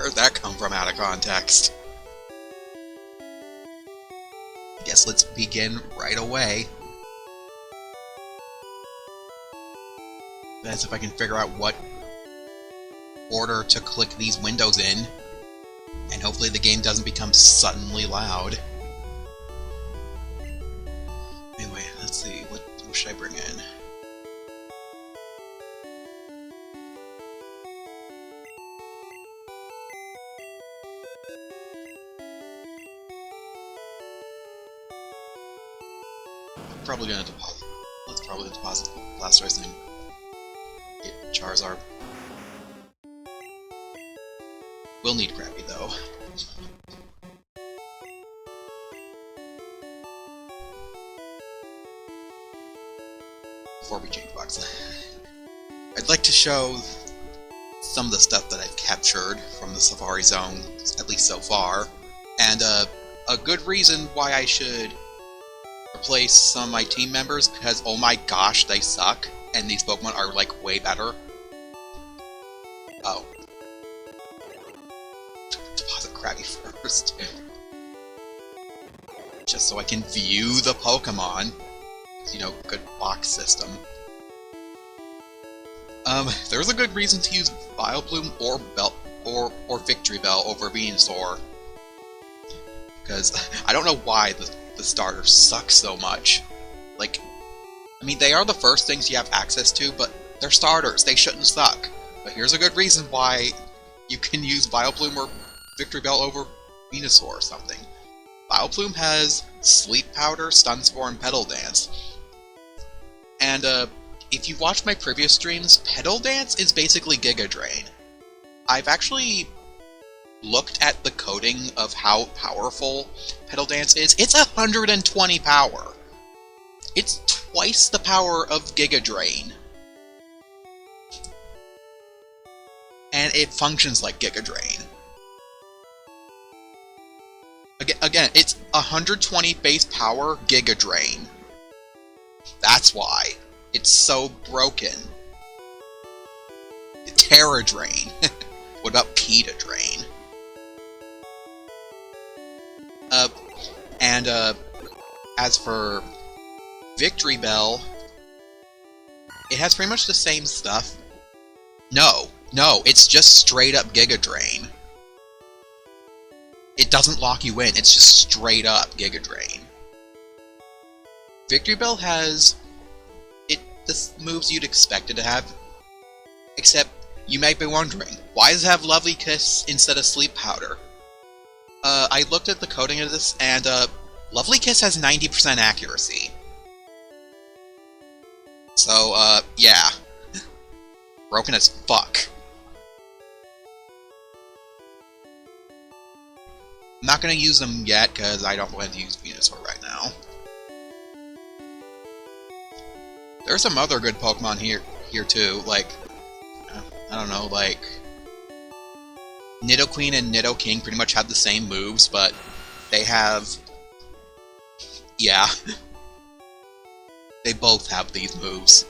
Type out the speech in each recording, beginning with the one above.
Where'd that come from out of context? Guess let's begin right away. As if I can figure out what order to click these windows in, and hopefully the game doesn't become suddenly loud. Anyway, let's see, what should I bring in? Probably gonna deposit. Let's probably deposit Blastoise and get Charizard. We'll need Crappy though. Before we change box, I'd like to show some of the stuff that I've captured from the Safari Zone, at least so far, and a good reason why I should replace some of my team members, because oh my gosh, they suck, and these Pokemon are like way better. Oh. Deposit Krabby first. Just so I can view the Pokemon. You know, good box system. There's a good reason to use Vileplume or Victory Bell over Venusaur. Because I don't know why the starters suck so much. Like, I mean, they are the first things you have access to, but they're starters, they shouldn't suck. But here's a good reason why you can use Vileplume or Victory Bell over Venusaur or something. Vileplume has Sleep Powder, Stun Spore, and Petal Dance. And, if you've watched my previous streams, Petal Dance is basically Giga Drain. I've actually looked at the coding of how powerful Petal Dance is. It's 120 power! It's twice the power of Giga Drain. And it functions like Giga Drain. Again, it's 120 base power Giga Drain. That's why. It's so broken. Terra Drain. What about Peta Drain? As for Victory Bell, it has pretty much the same stuff. No, it's just straight up Giga Drain. It doesn't lock you in, it's just straight up Giga Drain. Victory Bell has the moves you'd expect it to have, except you might be wondering, why does it have Lovely Kiss instead of Sleep Powder? I looked at the coding of this, and Lovely Kiss has 90% accuracy. So, yeah. Broken as fuck. I'm not gonna use them yet, because I don't plan to use Venusaur right now. There's some other good Pokemon here too, like, I don't know, like, Nidoqueen and Nidoking pretty much have the same moves, but they have, yeah, they both have these moves.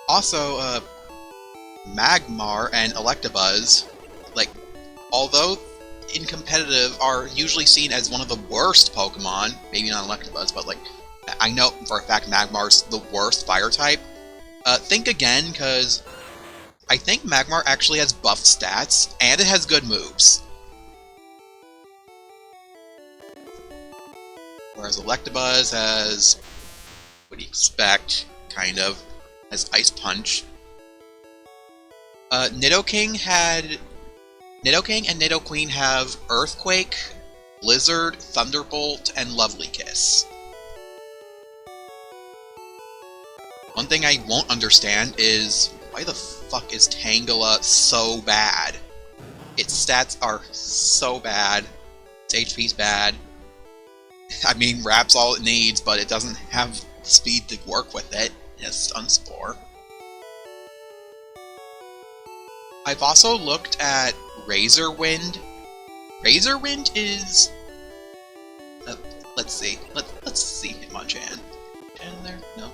Also, Magmar and Electabuzz, like, although in competitive are usually seen as one of the worst Pokemon, maybe not Electabuzz, but like, I know for a fact Magmar's the worst fire type. Think again, because I think Magmar actually has buffed stats, and it has good moves. Whereas Electabuzz has, what do you expect, kind of, has Ice Punch. Nidoking and Nidoqueen have Earthquake, Blizzard, Thunderbolt, and Lovely Kiss. One thing I won't understand is, why the fuck is Tangela so bad? Its stats are so bad, its HP's bad. I mean, Rap's all it needs, but it doesn't have speed to work with it. It has Stun Spore. I've also looked at Razor Wind. Razor Wind is... let's see. Let's see Hitmonchan. Hitmonchan in there? No.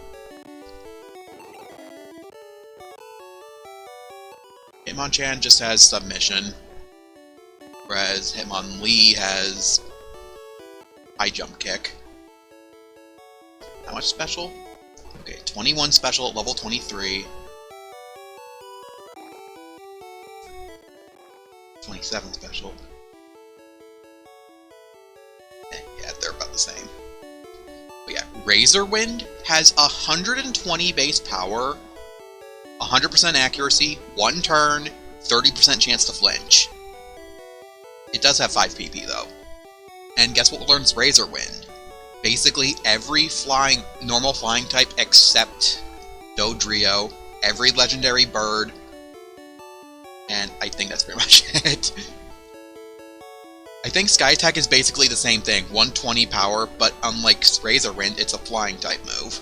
Hitmonchan just has submission, whereas Hitmonlee has high jump kick. How much special? Okay, 21 special at level 23. 27 special. Yeah, they're about the same. But yeah, Razor Wind has 120 base power, 100% accuracy, 1 turn, 30% chance to flinch. It does have 5 PP though. And guess what learns Razor Wind? Basically every normal flying type except Dodrio, every legendary bird, and I think that's pretty much it. I think Sky Attack is basically the same thing, 120 power, but unlike Razor Wind, it's a flying type move.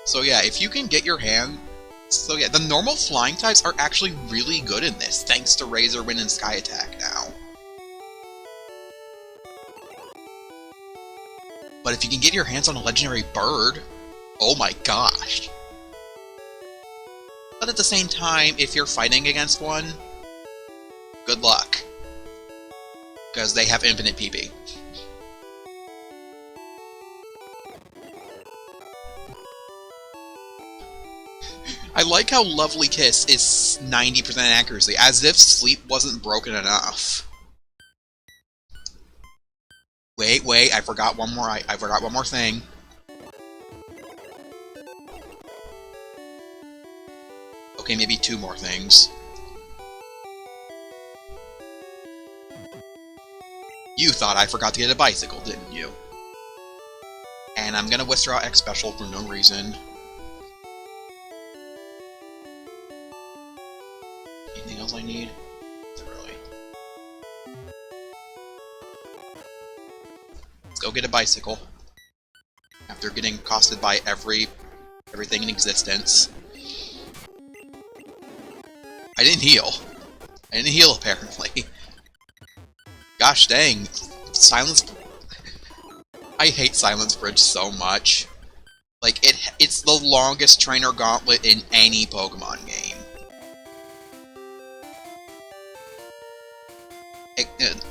So yeah, if you can get your hand... So yeah, the normal flying types are actually really good in this, thanks to Razor Wind and Sky Attack now. But if you can get your hands on a legendary bird, oh my gosh. But at the same time, if you're fighting against one, good luck. Because they have infinite PP. I like how Lovely Kiss is 90% accuracy, as if sleep wasn't broken enough. Wait, I forgot one more. I forgot one more thing. Okay, maybe 2 more things. You thought I forgot to get a bicycle, didn't you? And I'm gonna withdraw X special for no reason. Anything else I need? Not really. Let's go get a bicycle. After getting accosted by everything in existence. I didn't heal. I didn't heal, apparently. Gosh dang. Silence... I hate Silence Bridge so much. Like, it's the longest trainer gauntlet in any Pokemon game.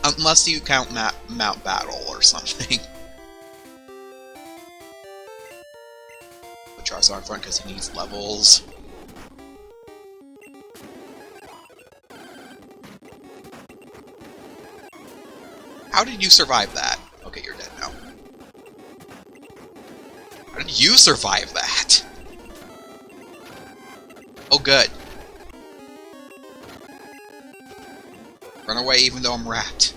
Unless you count Mount Battle or something. Put Charizard in front because he needs levels. How did you survive that? Okay, you're dead now. How did you survive that? Oh, good. Run away even though I'm wrapped.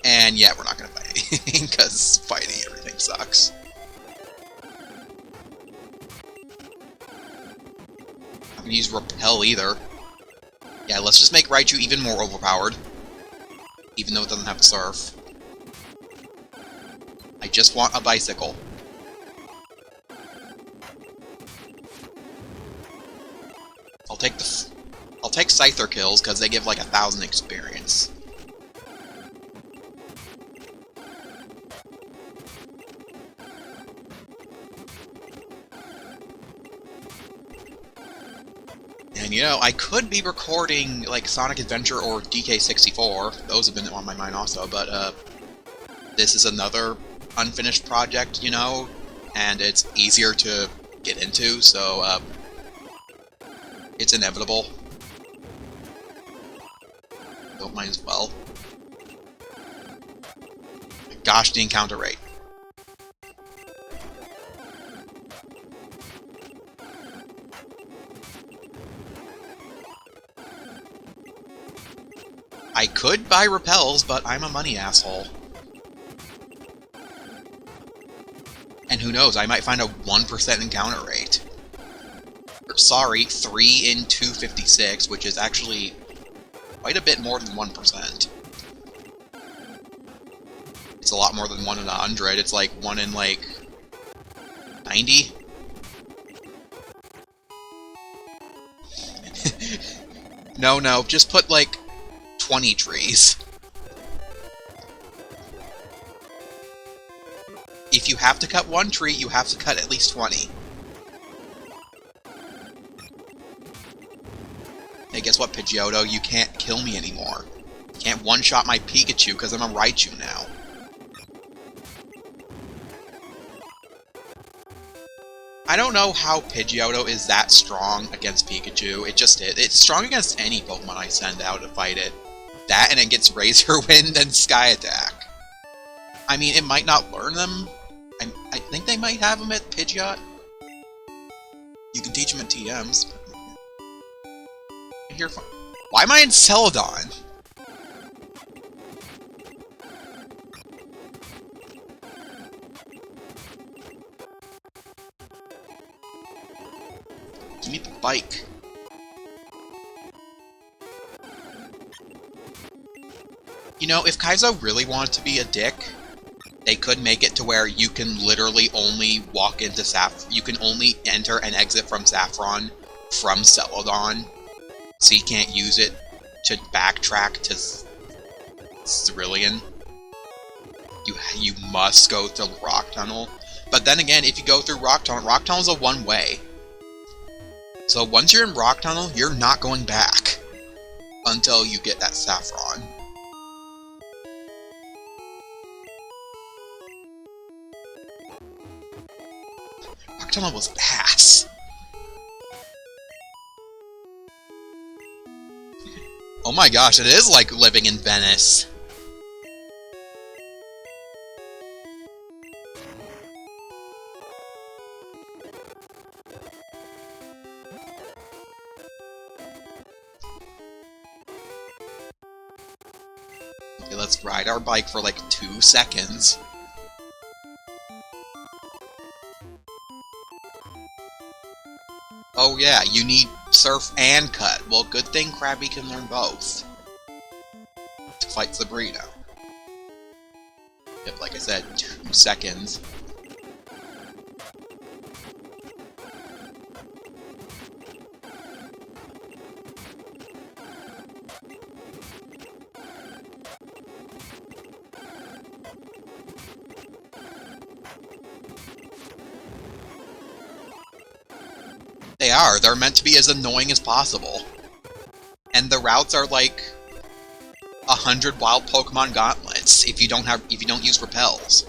And yeah, we're not gonna fight anything, because fighting everything sucks. I'm not gonna use Repel either. Yeah, let's just make Raichu even more overpowered. Even though it doesn't have to surf. I just want a bicycle. I'll take Scyther kills, because they give like 1,000 experience. And you know, I could be recording like Sonic Adventure or DK64. Those have been on my mind also, but this is another unfinished project, you know, and it's easier to get into, so it's inevitable. Don't mind as well. Gosh, the encounter rate. I could buy repels, but I'm a money asshole. And who knows, I might find a 1% encounter rate. Or, sorry, 3 in 256, which is actually quite a bit more than 1%. It's a lot more than 1 in 100, it's like 1 in, like, 90? No, just put, like, 20 trees. If you have to cut 1 tree, you have to cut at least 20. guess what, Pidgeotto? You can't kill me anymore. You can't one-shot my Pikachu because I'm a Raichu now. I don't know how Pidgeotto is that strong against Pikachu. It just is. It's strong against any Pokemon I send out to fight it. That and it gets Razor Wind and Sky Attack. I mean, it might not learn them. I think they might have them at Pidgeot. You can teach them at TMs. Why am I in Celadon? Give me the bike. You know, if Kaizo really wanted to be a dick, they could make it to where you can literally only walk into you can only enter and exit from Saffron from Celadon, so you can't use it to backtrack to Cerulean. You must go through Rock Tunnel. But then again, if you go through Rock Tunnel's a one-way. So once you're in Rock Tunnel, you're not going back until you get that Saffron. Rock Tunnel was ass. Oh my gosh, it is like living in Venice. Okay, let's ride our bike for like 2 seconds. Oh yeah, you need Surf and Cut. Well, good thing Krabby can learn both to fight Sabrina. Yep, like I said, 2 seconds. They are. They're meant to be as annoying as possible. And the routes are like 100 wild Pokemon gauntlets if you don't use repels.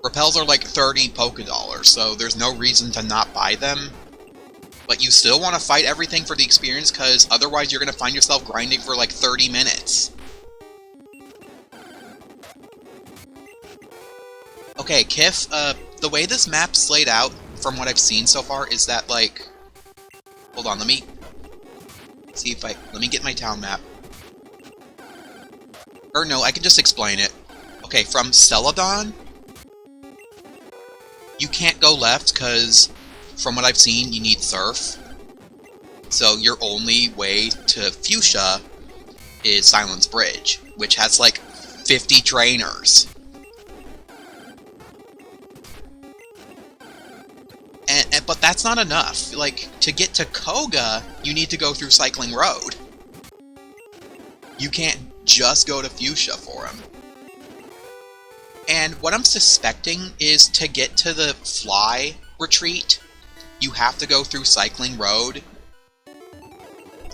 Repels are like 30 Pokédollars, so there's no reason to not buy them. But you still want to fight everything for the experience, because otherwise you're going to find yourself grinding for like 30 minutes. Okay, Kif, the way this map's laid out, from what I've seen so far, is that, like... Hold on, let me get my town map. Or no, I can just explain it. Okay, from Celadon, you can't go left, because, from what I've seen, you need Surf. So your only way to Fuchsia is Silence Bridge, which has, like, 50 trainers. But that's not enough. Like, to get to Koga, you need to go through Cycling Road. You can't just go to Fuchsia for him. And what I'm suspecting is to get to the Fly retreat, you have to go through Cycling Road.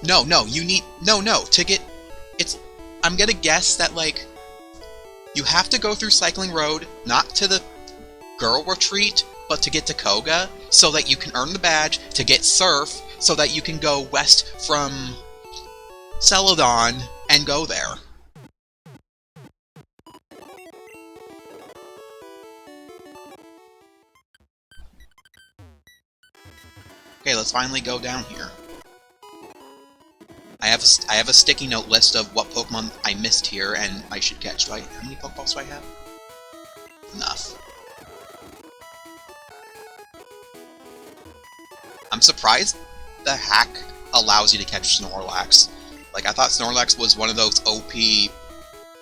No, to get... I'm gonna guess that, like, you have to go through Cycling Road, not to the Girl retreat, but to get to Koga, so that you can earn the badge to get Surf, so that you can go west from Celadon and go there. Okay, let's finally go down here. I have a sticky note list of what Pokemon I missed here and I should catch. How many Pokeballs do I have? Enough. I'm surprised the hack allows you to catch Snorlax. Like, I thought Snorlax was one of those OP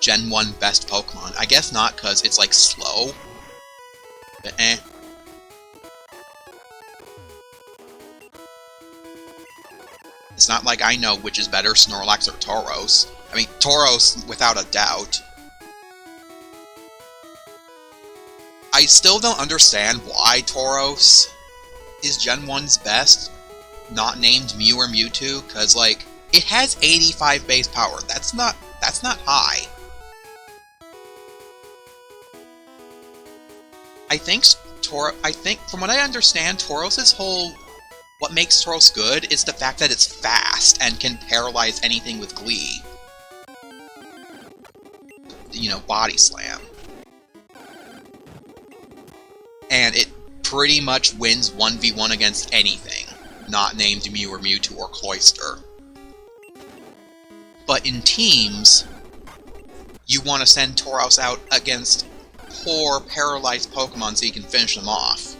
Gen 1 best Pokemon. I guess not, because it's, like, slow. But eh. It's not like I know which is better, Snorlax or Tauros. I mean, Tauros, without a doubt. I still don't understand why Tauros is Gen 1's best. not named Mew or Mewtwo, because, like, it has 85 base power. That's not high. I think from what I understand, Tauros's whole... What makes Tauros good is the fact that it's fast and can paralyze anything with Glee. You know, Body Slam. And it pretty much wins 1v1 against anything not named Mew or Mewtwo or Cloyster. But in teams, you want to send Tauros out against poor, paralyzed Pokemon so you can finish them off.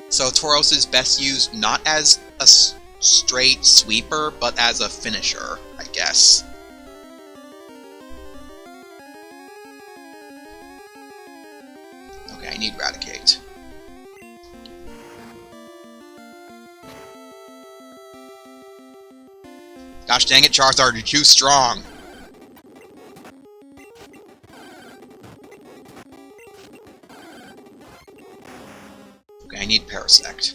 So Tauros is best used not as a straight sweeper, but as a finisher, I guess. Okay, I need Raticate. Gosh dang it, Charizard, you're too strong! Okay, I need Parasect.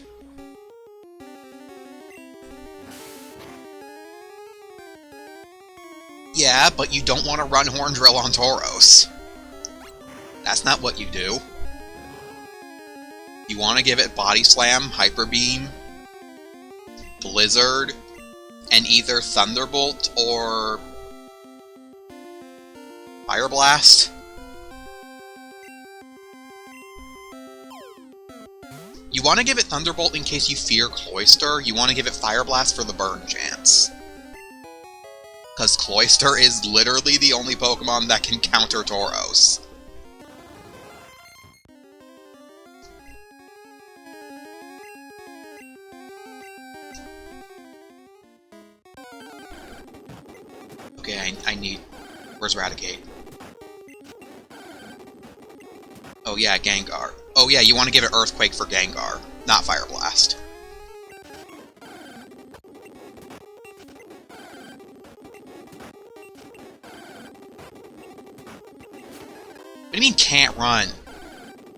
Yeah, but you don't want to run Horn Drill on Tauros. That's not what you do. You want to give it Body Slam, Hyper Beam, Blizzard, and either Thunderbolt or Fire Blast. You want to give it Thunderbolt in case you fear Cloyster. You want to give it Fire Blast for the burn chance. Because Cloyster is literally the only Pokemon that can counter Tauros. Okay, I need... Where's Raticate? Oh yeah, Gengar. Oh yeah, you want to give it Earthquake for Gengar, not Fire Blast. What do you mean can't run?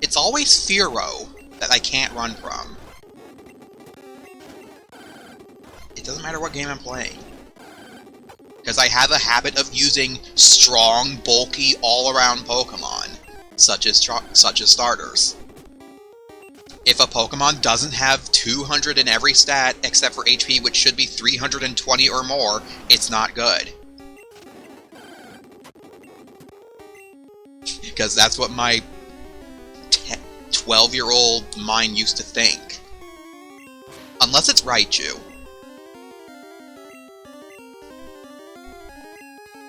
It's always Fearow that I can't run from. It doesn't matter what game I'm playing. Because I have a habit of using strong, bulky, all-around Pokemon, such as starters. If a Pokemon doesn't have 200 in every stat except for HP, which should be 320 or more, it's not good. Because that's what my 12-year-old mind used to think. Unless it's Raichu.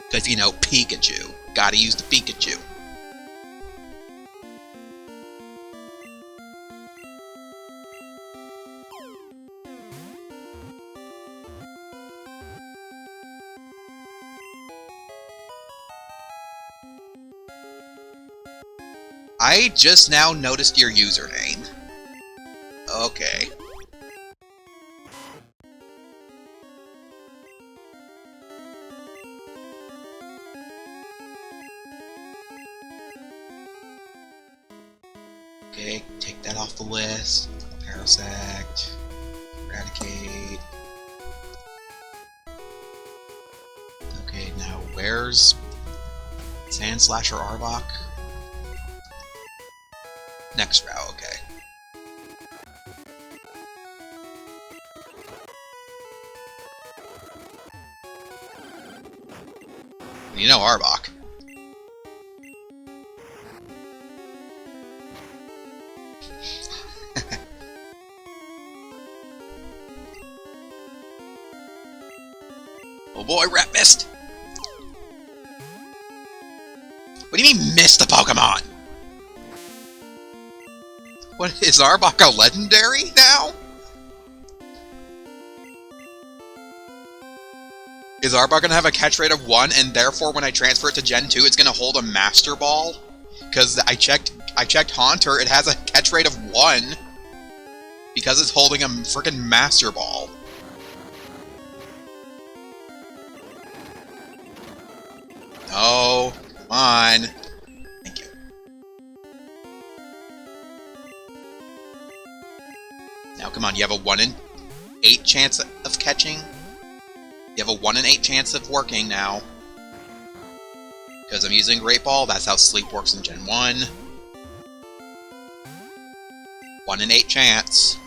Because, you know, Pikachu. Gotta use the Pikachu. I just now noticed your username. Okay. Okay, take that off the list. Parasect. Eradicate. Okay, now where's Sandslasher Arbok? Next row, okay. You know Arbok. Oh boy, Rat missed! What do you mean missed the Pokemon? What, is Arbok a legendary now? Is Arbok gonna have a catch rate of 1, and therefore when I transfer it to Gen 2, it's gonna hold a Master Ball? Because I checked Haunter, it has a catch rate of 1. Because it's holding a frickin' Master Ball. Oh, come on. Thank you. Now, come on, you have a 1 in 8 chance of catching. You have a 1 in 8 chance of working now. Because I'm using Great Ball, that's how Sleep works in Gen 1. 1 in 8 chance.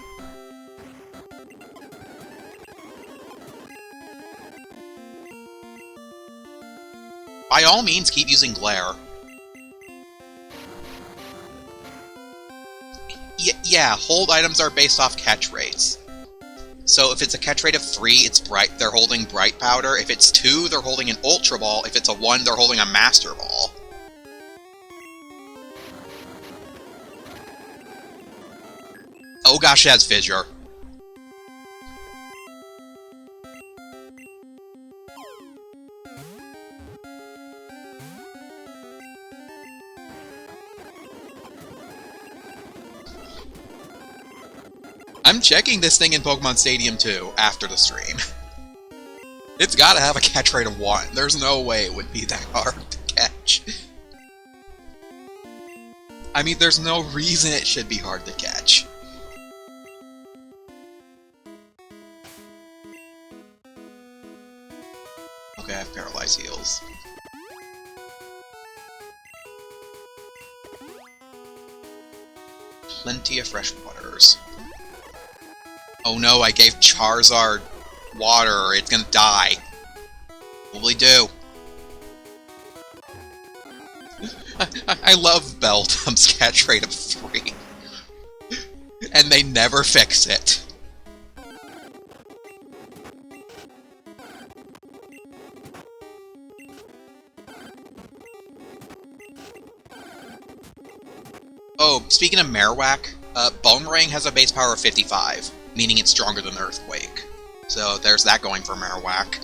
By all means, keep using Glare. Yeah, hold items are based off catch rates. So if it's a catch rate of 3, it's they're holding Bright Powder. If it's 2, they're holding an Ultra Ball. If it's a 1, they're holding a Master Ball. Oh gosh, it has Fissure. I'm checking this thing in Pokemon Stadium 2 after the stream. It's gotta have a catch rate of 1. There's no way it would be that hard to catch. I mean, there's no reason it should be hard to catch. Okay, I have Paralyzed Heals. Plenty of fresh waters. Oh no, I gave Charizard water. It's gonna die. What will he do? I love Beldum's catch rate of 3. And they never fix it. Oh, speaking of Marowak, Boomerang has a base power of 55, meaning it's stronger than Earthquake. So there's that going for Marowak.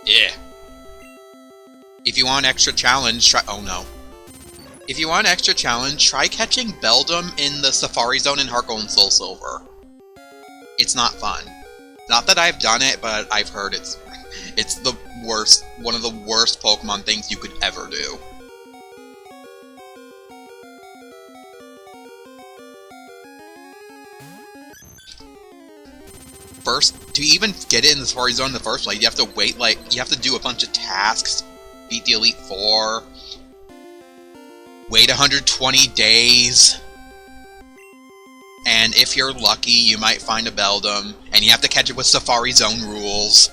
Yeah. If you want extra challenge, try— oh no. If you want extra challenge, try catching Beldum in the Safari Zone in Heart Gold and Soul Silver. It's not fun. Not that I've done it, but I've heard it's the worst, one of the worst Pokemon things you could ever do. First, to even get it in the Safari Zone in the first place, you have to wait, you have to do a bunch of tasks, beat the Elite Four, wait 120 days, and if you're lucky, you might find a Beldum, and you have to catch it with Safari Zone rules.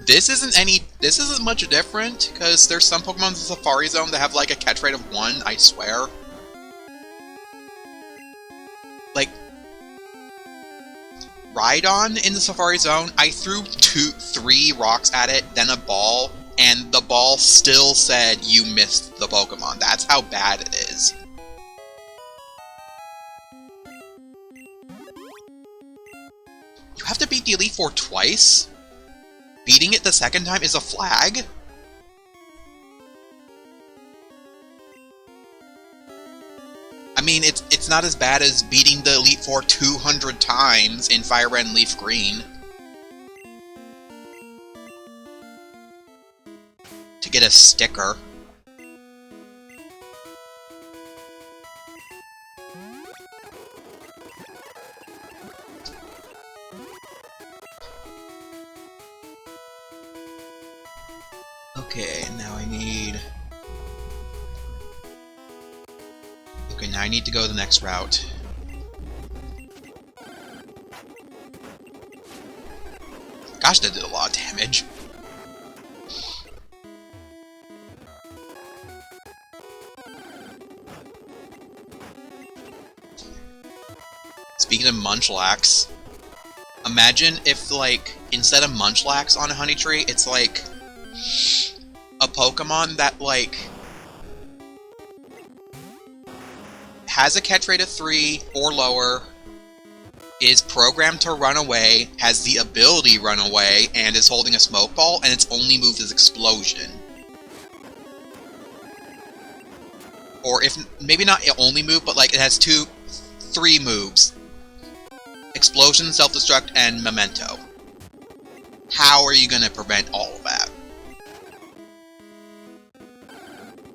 This isn't much different, because there's some Pokemon in the Safari Zone that have, like, a catch rate of 1, I swear. Like, Rhydon in the Safari Zone, I threw 3 rocks at it, then a ball, and the ball still said you missed the Pokemon. That's how bad it is. You have to beat the Elite Four twice? Beating it the second time is a flag? I mean, it's not as bad as beating the Elite Four 200 times in Fire Red and Leaf Green. To get a sticker. Okay, now I need... okay, now I need to go the next route. Gosh, that did a lot of damage. Speaking of Munchlax, imagine if, like, instead of Munchlax on a Honeytree, it's like a Pokemon that, like, has a catch rate of 3 or lower, is programmed to run away, has the ability run away, and is holding a Smoke Ball, and its only move is Explosion. Or if, maybe not only move, but, like, it has 3 moves. explosion, self-destruct, and memento. How are you gonna prevent all of that?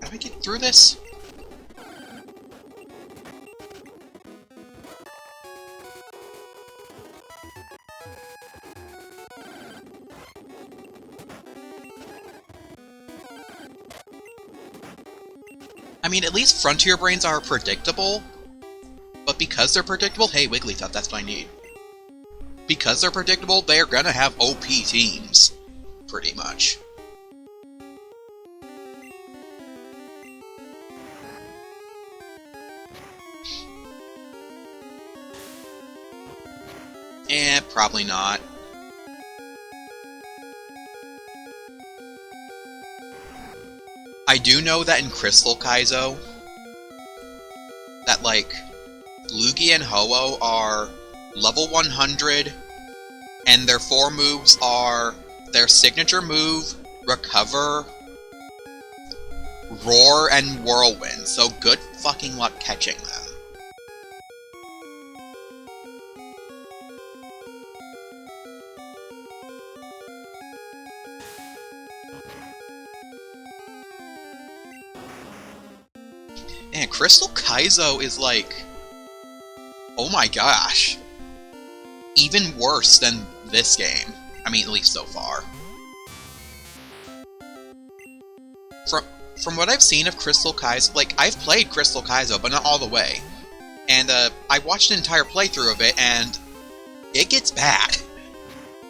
How do I get through this? I mean, at least Frontier Brains are predictable, but because they're predictable, hey, Wigglytuff, that's what I need. Because they're predictable, they're gonna have OP teams, pretty much. Probably not. I do know that in Crystal Kaizo, that, like, Lugia and Ho-Oh are level 100, and their 4 moves are their signature move, Recover, Roar, and Whirlwind, so good fucking luck catching them. And Crystal Kaizo is like, oh my gosh, even worse than this game. I mean, at least so far. From what I've seen of Crystal Kaizo, like, I've played Crystal Kaizo, but not all the way. And I watched an entire playthrough of it, and it gets bad.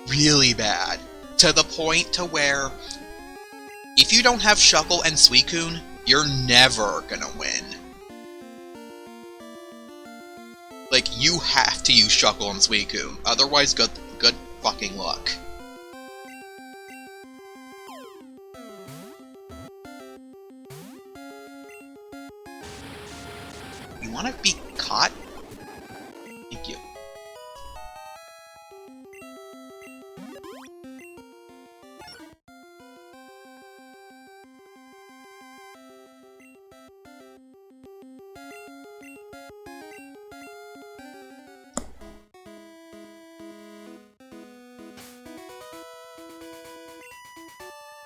Really bad. To the point to where, if you don't have Shuckle and Suicune, you're never gonna win. Like, you have to use Shuckle and Suicune, otherwise good fucking luck. You wanna be caught? Thank you.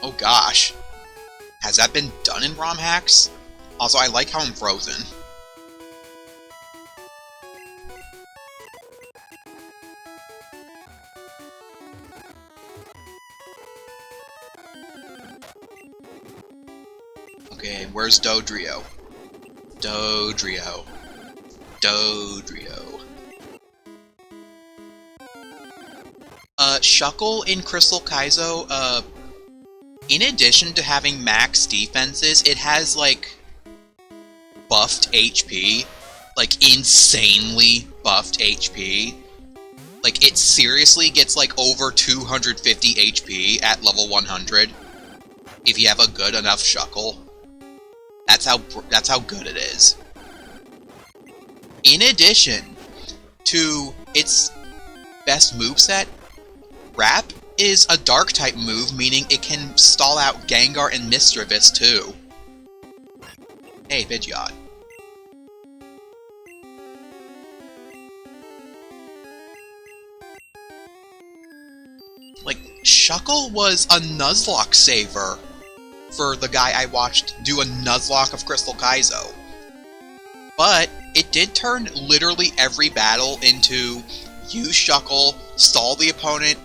Oh gosh. Has that been done in ROM hacks? Also, I like how I'm frozen. Okay, where's Dodrio? Dodrio. Dodrio. Shuckle in Crystal Kaizo, in addition to having max defenses, it has, like, buffed HP. Like, insanely buffed HP. Like, it seriously gets, like, over 250 HP at level 100. If you have a good enough Shuckle. That's how good it is. In addition to its best moveset, Wrap is a Dark-type move, meaning it can stall out Gengar and Misdreavus, too. Hey, Pidgeot. Like, Shuckle was a Nuzlocke saver for the guy I watched do a Nuzlocke of Crystal Kaizo. But it did turn literally every battle into use Shuckle, stall the opponent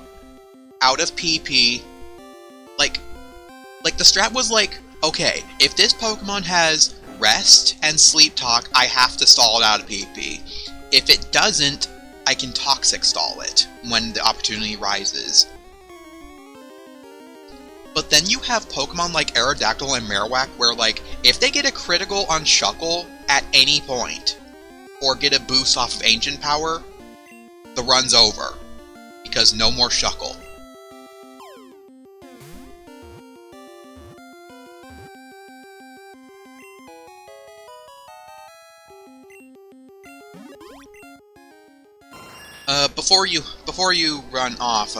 out of PP. Like the strat was like, okay, if this Pokemon has Rest and Sleep Talk, I have to stall it out of PP. If it doesn't, I can Toxic stall it when the opportunity rises. But then you have Pokemon like Aerodactyl and Marowak where, like, if they get a critical on Shuckle at any point, or get a boost off of Ancient Power, the run's over. Because no more Shuckle. Before you run off,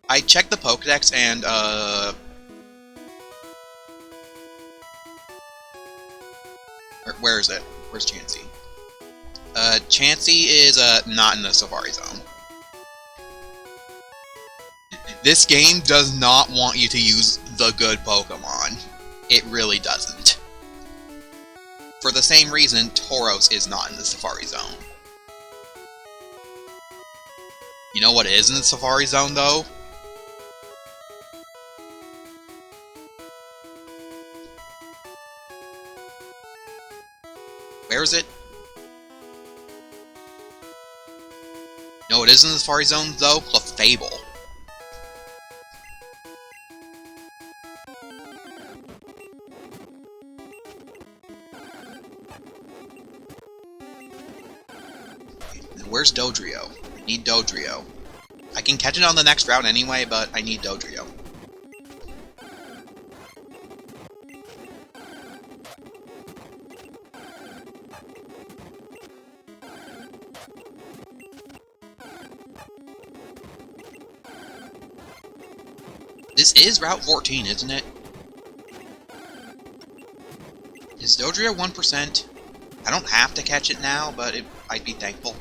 I checked the Pokedex and, where is it? Where's Chansey? Chansey is not in the Safari Zone. This game does not want you to use the good Pokemon. It really doesn't. For the same reason, Tauros is not in the Safari Zone. You know what is in the Safari Zone, though? Where is it? No, it is in the Safari Zone, though? Clefable. Where's Dodrio? I need Dodrio. I can catch it on the next route anyway, but I need Dodrio. This is Route 14, isn't it? Is Dodrio 1%? I don't have to catch it now, but I'd be thankful.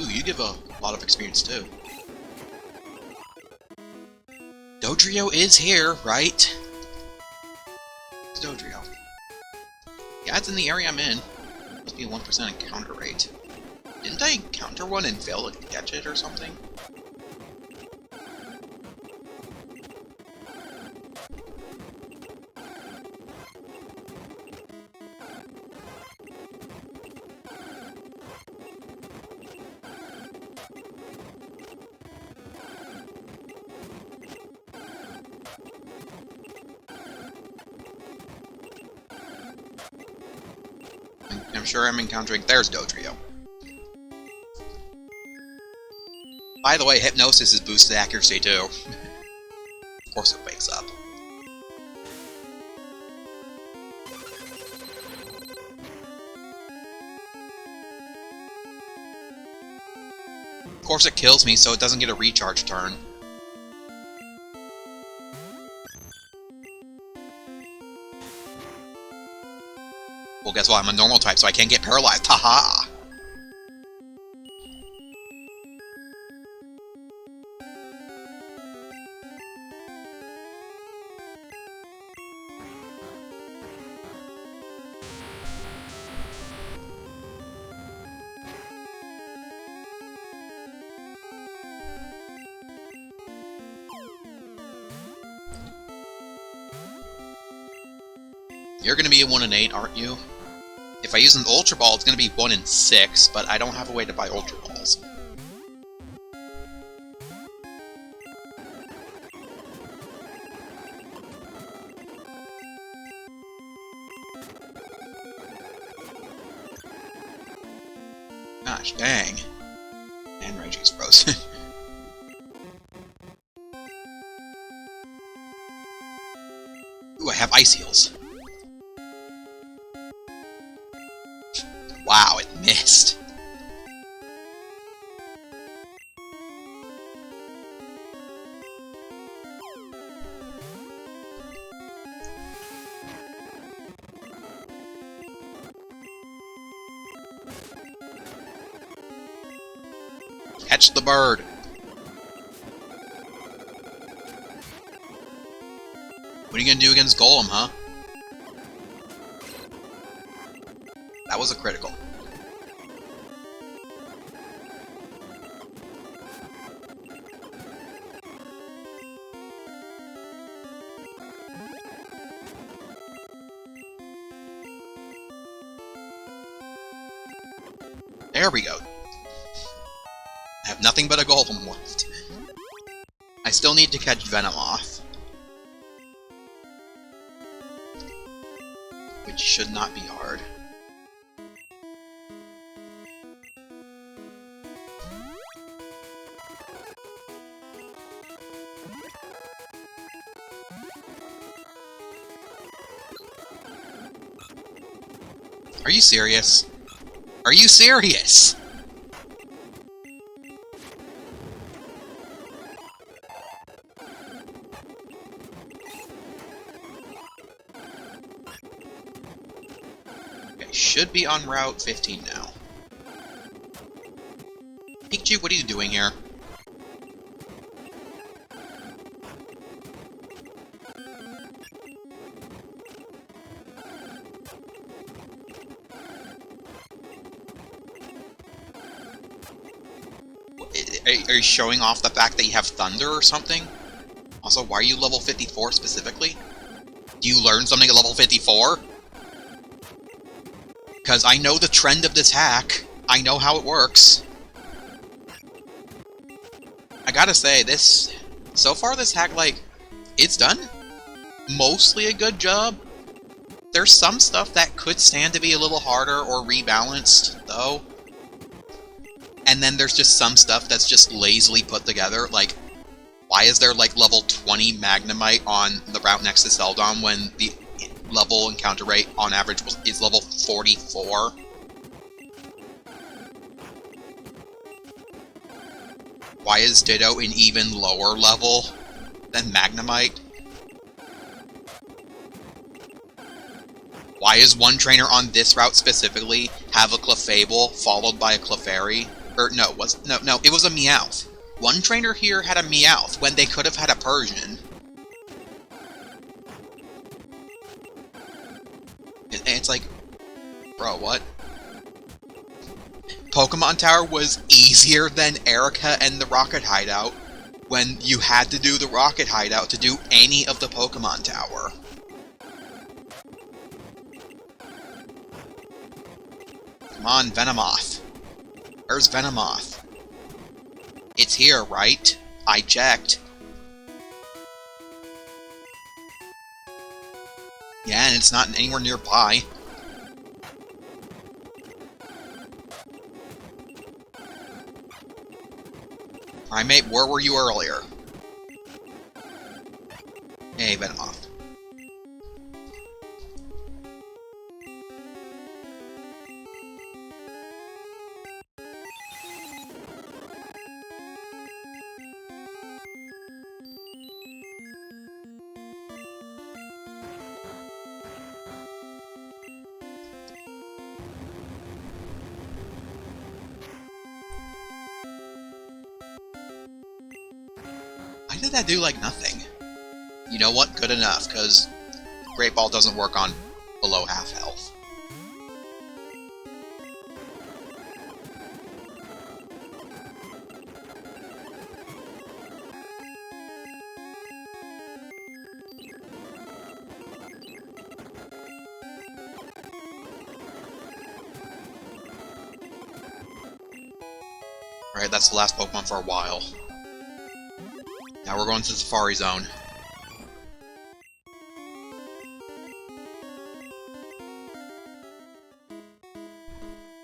Ooh, you give a lot of experience too. Dodrio is here, right? It's Dodrio. Yeah, it's in the area I'm in. Must be a 1% encounter rate. Didn't I encounter one and fail to catch it or something? I'm sure I'm encountering... There's Dodrio. By the way, Hypnosis is boosted accuracy too. Of course it wakes up. Of course it kills me, so it doesn't get a recharge turn. Well, guess what? I'm a normal type, so I can't get paralyzed. Haha! You're gonna be a 1 in 8, aren't you? If I use an Ultra Ball, it's gonna be 1 in 6, but I don't have a way to buy Ultra Balls. Gosh, dang. And Raging's frozen. Ooh, I have Ice Heals. Wow, it missed. Catch the bird. What are you gonna do against Golem, huh? That was a critical. There we go. I have nothing but a Golem left. I still need to catch Venomoth. Which should not be hard. Are you serious? Are you serious? Okay, should be on Route 15 now. Pikachu, what are you doing here? Are you showing off the fact that you have Thunder or something? Also, why are you level 54 specifically? Do you learn something at level 54? Because I know the trend of this hack. I know how it works. I gotta say, so far this hack, like, it's done mostly a good job. There's some stuff that could stand to be a little harder or rebalanced, though. And then there's just some stuff that's just lazily put together, like, why is there, like, level 20 Magnemite on the route next to Celdon when the level encounter rate, on average, is level 44? Why is Ditto an even lower level than Magnemite? Why is one trainer on this route specifically have a Clefable followed by a Clefairy? Or no, it was a Meowth. One trainer here had a Meowth when they could have had a Persian. And it's like, bro, what? Pokemon Tower was easier than Erica and the Rocket Hideout when you had to do the Rocket Hideout to do any of the Pokemon Tower. Come on, Venomoth. Where's Venomoth? It's here, right? I checked. Yeah, and it's not anywhere nearby. Primate, where were you earlier? Hey, Venomoth. Why did that do, like, nothing? You know what? Good enough, because Great Ball doesn't work on below half health. Alright, that's the last Pokemon for a while. Now we're going to the Safari Zone.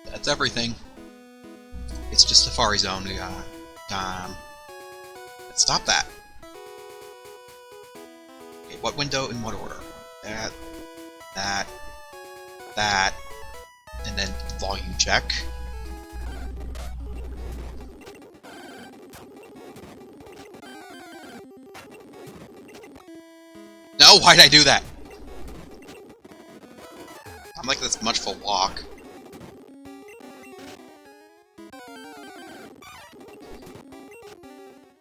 That's everything. It's just Safari Zone. We got... Stop that! Okay, what window in what order? That, and then volume check. No, why'd I do that? I'm like this much of a walk.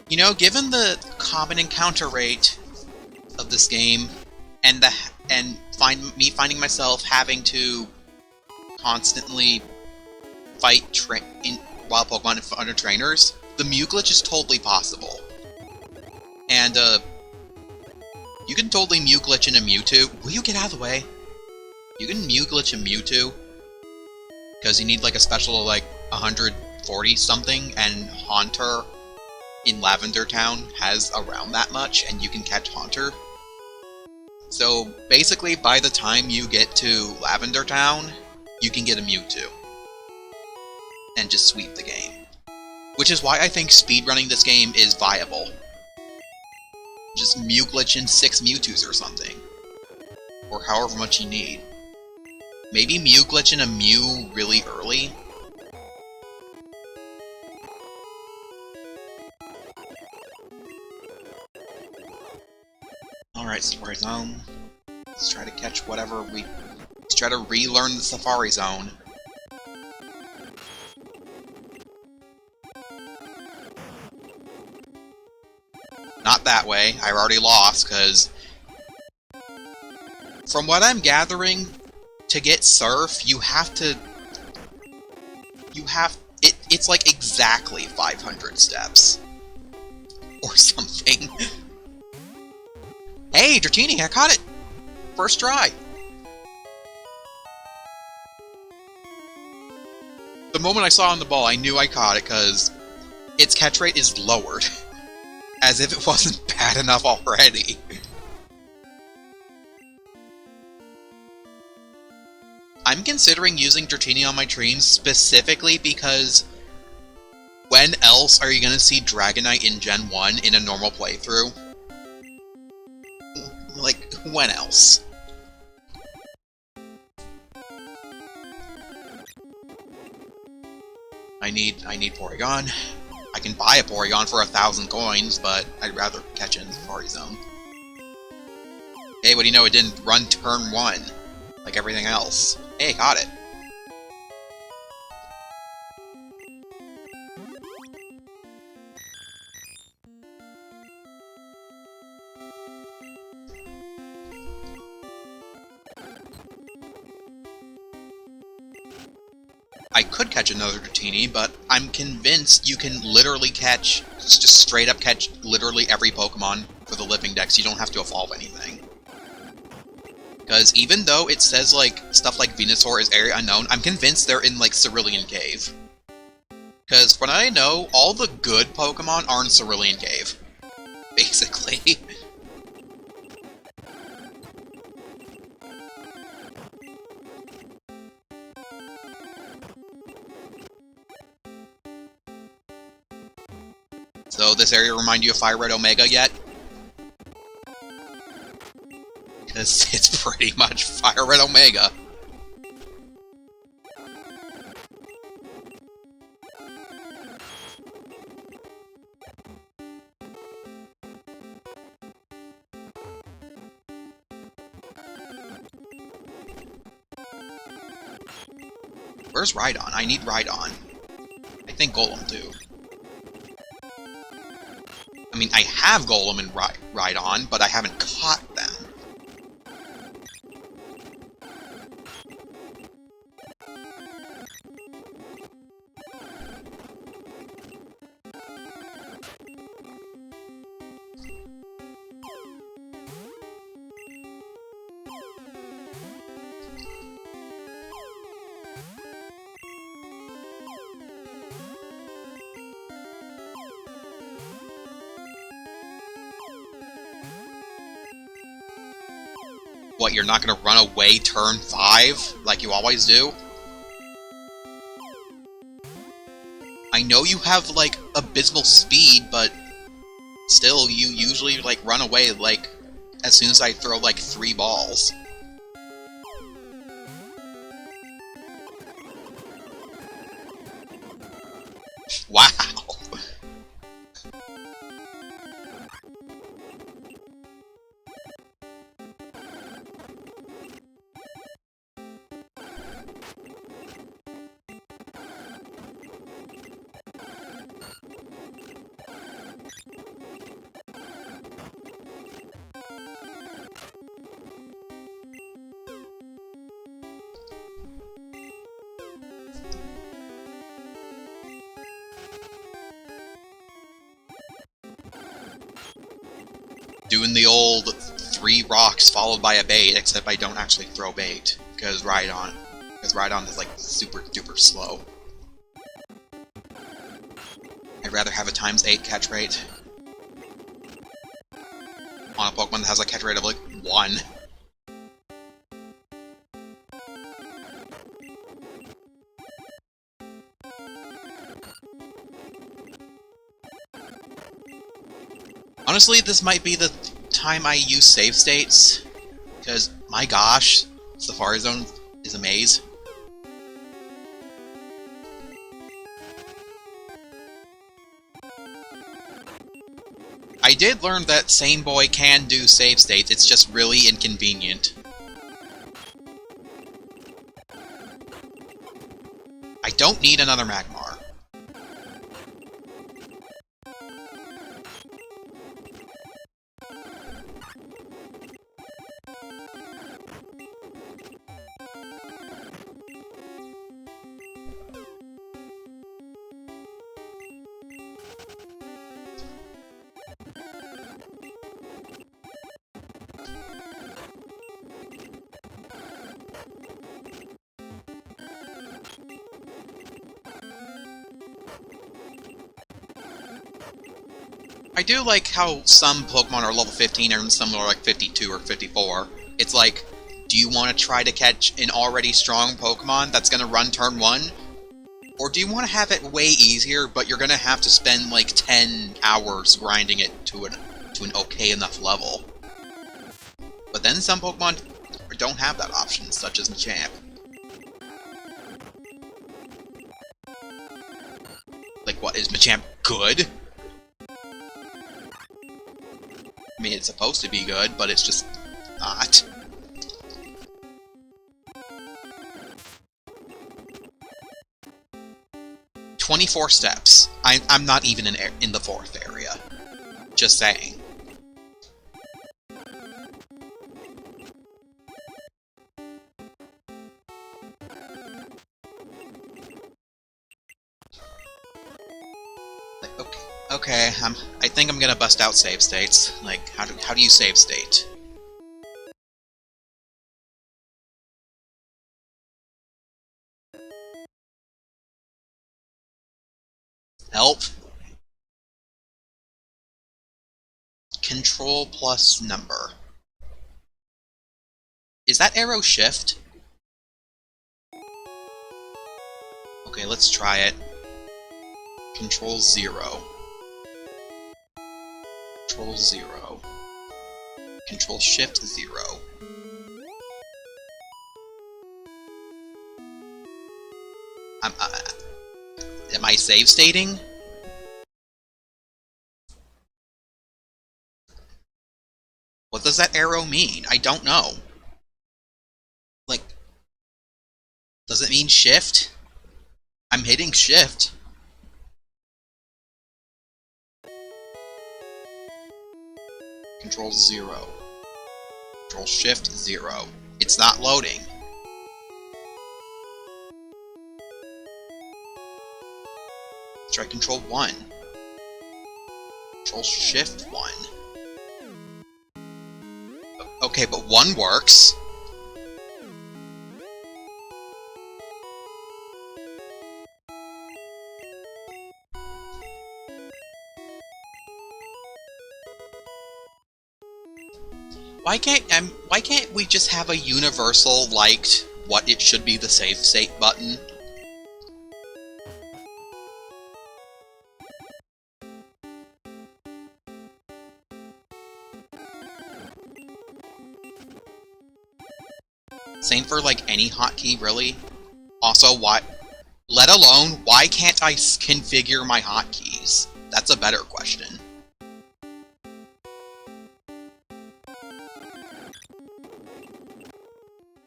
You know, given the common encounter rate of this game, and finding myself having to constantly fight wild Pokemon under trainers, the Mew glitch is totally possible. And you can totally Mew glitch in a Mewtwo. Will you get out of the way? You can Mew glitch a Mewtwo. Because you need like a special like 140 something, and Haunter in Lavender Town has around that much, and you can catch Haunter. So basically, by the time you get to Lavender Town, you can get a Mewtwo. And just sweep the game. Which is why I think speedrunning this game is viable. Just Mew glitch in 6 Mewtwo's or something. Or however much you need. Maybe Mew glitch in a Mew really early? Alright, Safari Zone. Let's try to catch whatever we... Let's try to relearn the Safari Zone. Not that way. I already lost, because... From what I'm gathering, to get Surf, you have to... It's like exactly 500 steps. Or something. Hey, Dratini, I caught it! First try! The moment I saw on the ball, I knew I caught it, because its catch rate is lowered. As if it wasn't bad enough already. I'm considering using Dratini on my Treens specifically because when else are you going to see Dragonite in Gen 1 in a normal playthrough? Like, when else? I need Porygon. I can buy a Porygon for 1,000 coins, but I'd rather catch it in the Safari Zone. Hey, what do you know? It didn't run turn 1, like everything else. Hey, caught it. I could catch another Dratini, but I'm convinced you can literally catch, just straight up catch literally every Pokemon for the Living Dex. You don't have to evolve anything. Because even though it says, like, stuff like Venusaur is area unknown, I'm convinced they're in, like, Cerulean Cave. Because, from what I know, all the good Pokemon are in Cerulean Cave. Basically. So, this area remind you of Fire Red Omega yet? Because it's pretty much Fire Red Omega. Where's Rhydon? I need Rhydon. I think Golem too. I mean, I have Golem and Rhydon, but I haven't caught them. What, you're not gonna run away turn 5, like you always do? I know you have, like, abysmal speed, but still, you usually, like, run away, like, as soon as I throw, like, 3 balls. Wow! Doing the old 3 rocks followed by a bait, except I don't actually throw bait, because Rhydon is like super duper slow. I'd rather have a ×8 catch rate on a Pokemon that has a catch rate of like 1. Honestly, this might be the time I use save states, because, my gosh, Safari Zone is a maze. I did learn that Same Boy can do save states, it's just really inconvenient. I don't need another Magmar. I do like how some Pokemon are level 15 and some are like 52 or 54. It's like, do you want to try to catch an already strong Pokemon that's going to run turn 1? Or do you want to have it way easier, but you're going to have to spend like 10 hours grinding it to an okay enough level? But then some Pokemon don't have that option, such as Machamp. Like, what, is Machamp good? I mean, it's supposed to be good, but it's just not. "24 steps. I'm not even in the 4th area. Just saying. Okay, I think I'm gonna bust out save states. Like, how do you save state? Help? Control plus number. Is that arrow shift? Okay, let's try it. Control 0. Control 0. Control Shift 0. Am I save stating? What does that arrow mean? I don't know. Like, does it mean shift? I'm hitting shift. Control 0. Control Shift 0. It's not loading. Try Control 1. Control Shift 1. Okay, but 1 works. Why can't we just have a universal, liked, what it should be the save state button? Same for, like, any hotkey, really? Also, let alone, why can't I configure my hotkeys? That's a better question.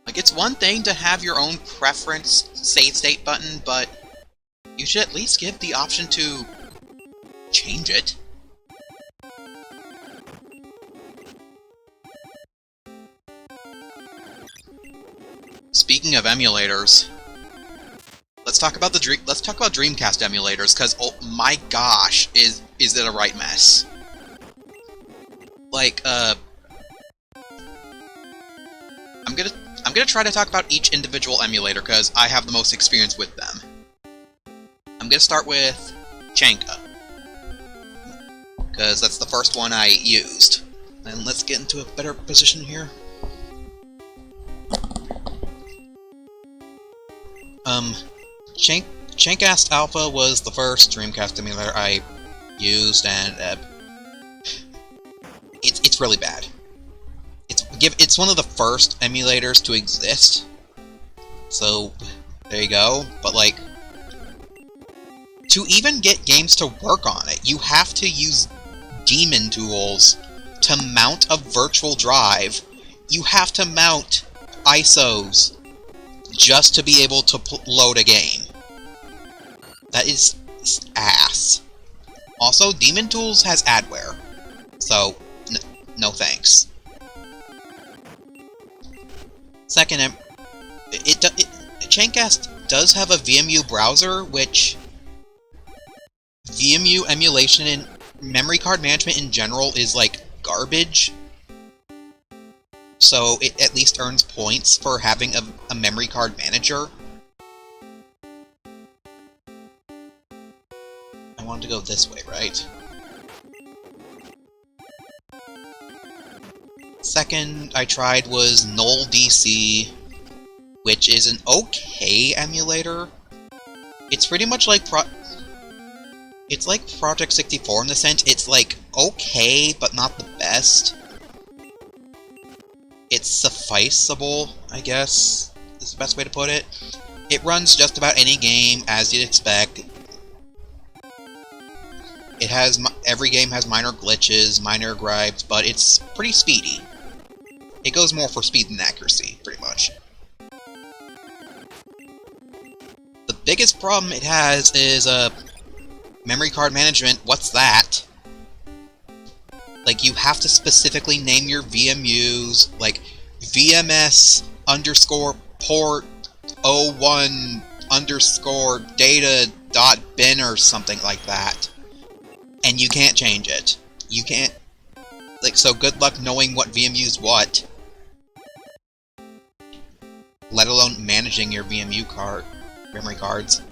Like, it's one thing to have your own preference save state button, but you should at least give the option to change it. Speaking of emulators, let's talk about Dreamcast emulators, because oh my gosh, is it a right mess? Like, I'm gonna try to talk about each individual emulator because I have the most experience with them. I'm gonna start with Chanka, because that's the first one I used. And let's get into a better position here. Chankast Alpha was the first Dreamcast emulator I used, and it's really bad. It's one of the first emulators to exist, So, there you go. But, like, to even get games to work on it, you have to use daemon tools to mount a virtual drive. You have to mount ISOs just to be able to load a game. That is ass. Also, Daemon Tools has adware, so no thanks. Second, Chaincast does have a VMU browser, which VMU emulation and memory card management in general is like garbage. So it at least earns points for having a memory card manager. I wanted to go this way, right? Second I tried was Null DC, which is an okay emulator. It's pretty much like it's like Project 64 in the sense it's like okay, but not the best. It's sufficeable, I guess, is the best way to put it. It runs just about any game as you'd expect. It has every game has minor glitches, minor gripes, but it's pretty speedy. It goes more for speed than accuracy, pretty much. The biggest problem it has is memory card management. What's that? Like, you have to specifically name your VMUs, like VMS underscore port 01 underscore data dot bin or something like that. And you can't change it. You can't... Like, so good luck knowing what VMU's what. Let alone managing your VMU card, memory cards.